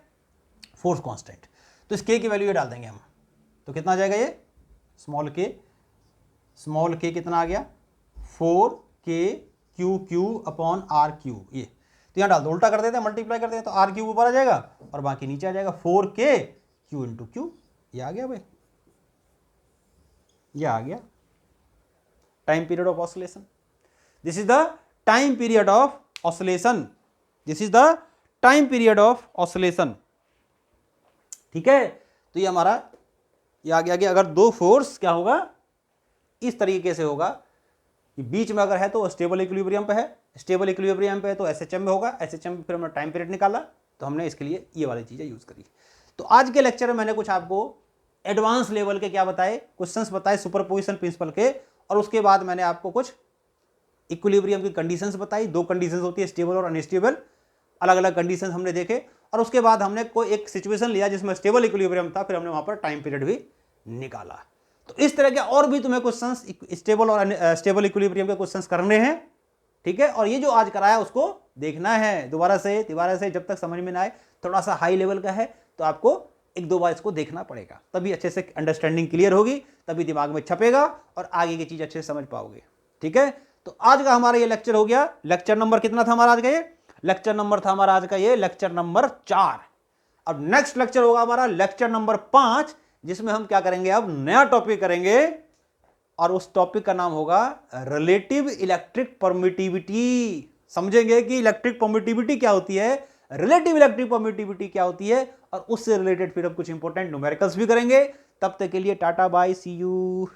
फोर्स कांस्टेंट। तो इस k की वैल्यू ये डाल देंगे हम, तो कितना आ जाएगा ये स्मॉल k कितना आ गया 4k Q upon are Q, ये तो यहाँ डाल दो, उल्टा कर देते हैं, मल्टीप्लाई कर देते हैं, तो आर क्यूब ऊपर आ जाएगा और बाकी नीचे आ जाएगा 4k क्यू इंटू क्यू। ये आ गया भाई, ये आ गया time period of oscillation. This is the time period of oscillation, this is the time period of oscillation, ठीक है। तो ये हमारा ये आ गया कि अगर दो फोर्स क्या होगा, इस तरीके से होगा कि बीच में अगर है तो स्टेबल इक्विलिब्रियम पे है, स्टेबल इक्विलिब्रियम पे है तो SHM में होगा, SHM में फिर हमने टाइम पीरियड निकाला, तो हमने इसके लिए ये वाली चीजें यूज करी। तो आज के लेक्चर में मैंने कुछ आपको एडवांस लेवल के क्या बताए, क्वेश्चंस बताए सुपरपोजिशन प्रिंसिपल के, और उसके बाद मैंने आपको कुछ इक्विलिब्रियम की कंडीशंस बताई। 2 कंडीशंस होती है, स्टेबल और अनस्टेबल, अलग अलग कंडीशंस हमने देखे, और उसके बाद हमने कोई एक सिचुएशन लिया जिसमें स्टेबल इक्विलिब्रियम था, फिर हमने वहां पर टाइम पीरियड भी निकाला। तो इस तरह के और भी तुम्हें क्वेश्चंस स्टेबल और स्टेबल इक्विलिब्रियम के क्वेश्चंस करने हैं, ठीक है। और ये जो आज कराया उसको देखना है दोबारा से जब तक समझ में ना आए, थोड़ा सा हाई लेवल का है तो आपको 1-2 बार इसको देखना पड़ेगा, तभी अच्छे से अंडरस्टैंडिंग क्लियर होगी, तभी दिमाग में छपेगा और आगे की चीज अच्छे से समझ पाओगे, ठीक है। तो आज का हमारा ये लेक्चर हो गया, लेक्चर नंबर कितना था हमारा आज का, ये लेक्चर नंबर था हमारा आज का ये लेक्चर नंबर 4। अब नेक्स्ट लेक्चर होगा हमारा लेक्चर नंबर 5, जिसमें हम क्या करेंगे, अब नया टॉपिक करेंगे, और उस टॉपिक का नाम होगा रिलेटिव इलेक्ट्रिक परमिटिविटी। समझेंगे कि इलेक्ट्रिक परमिटिविटी क्या होती है, रिलेटिव इलेक्ट्रिक परमिटिविटी क्या होती है, और उससे रिलेटेड फिर हम कुछ इंपॉर्टेंट न्यूमेरिकल्स भी करेंगे। तब तक के लिए टाटा बाय, सी यू।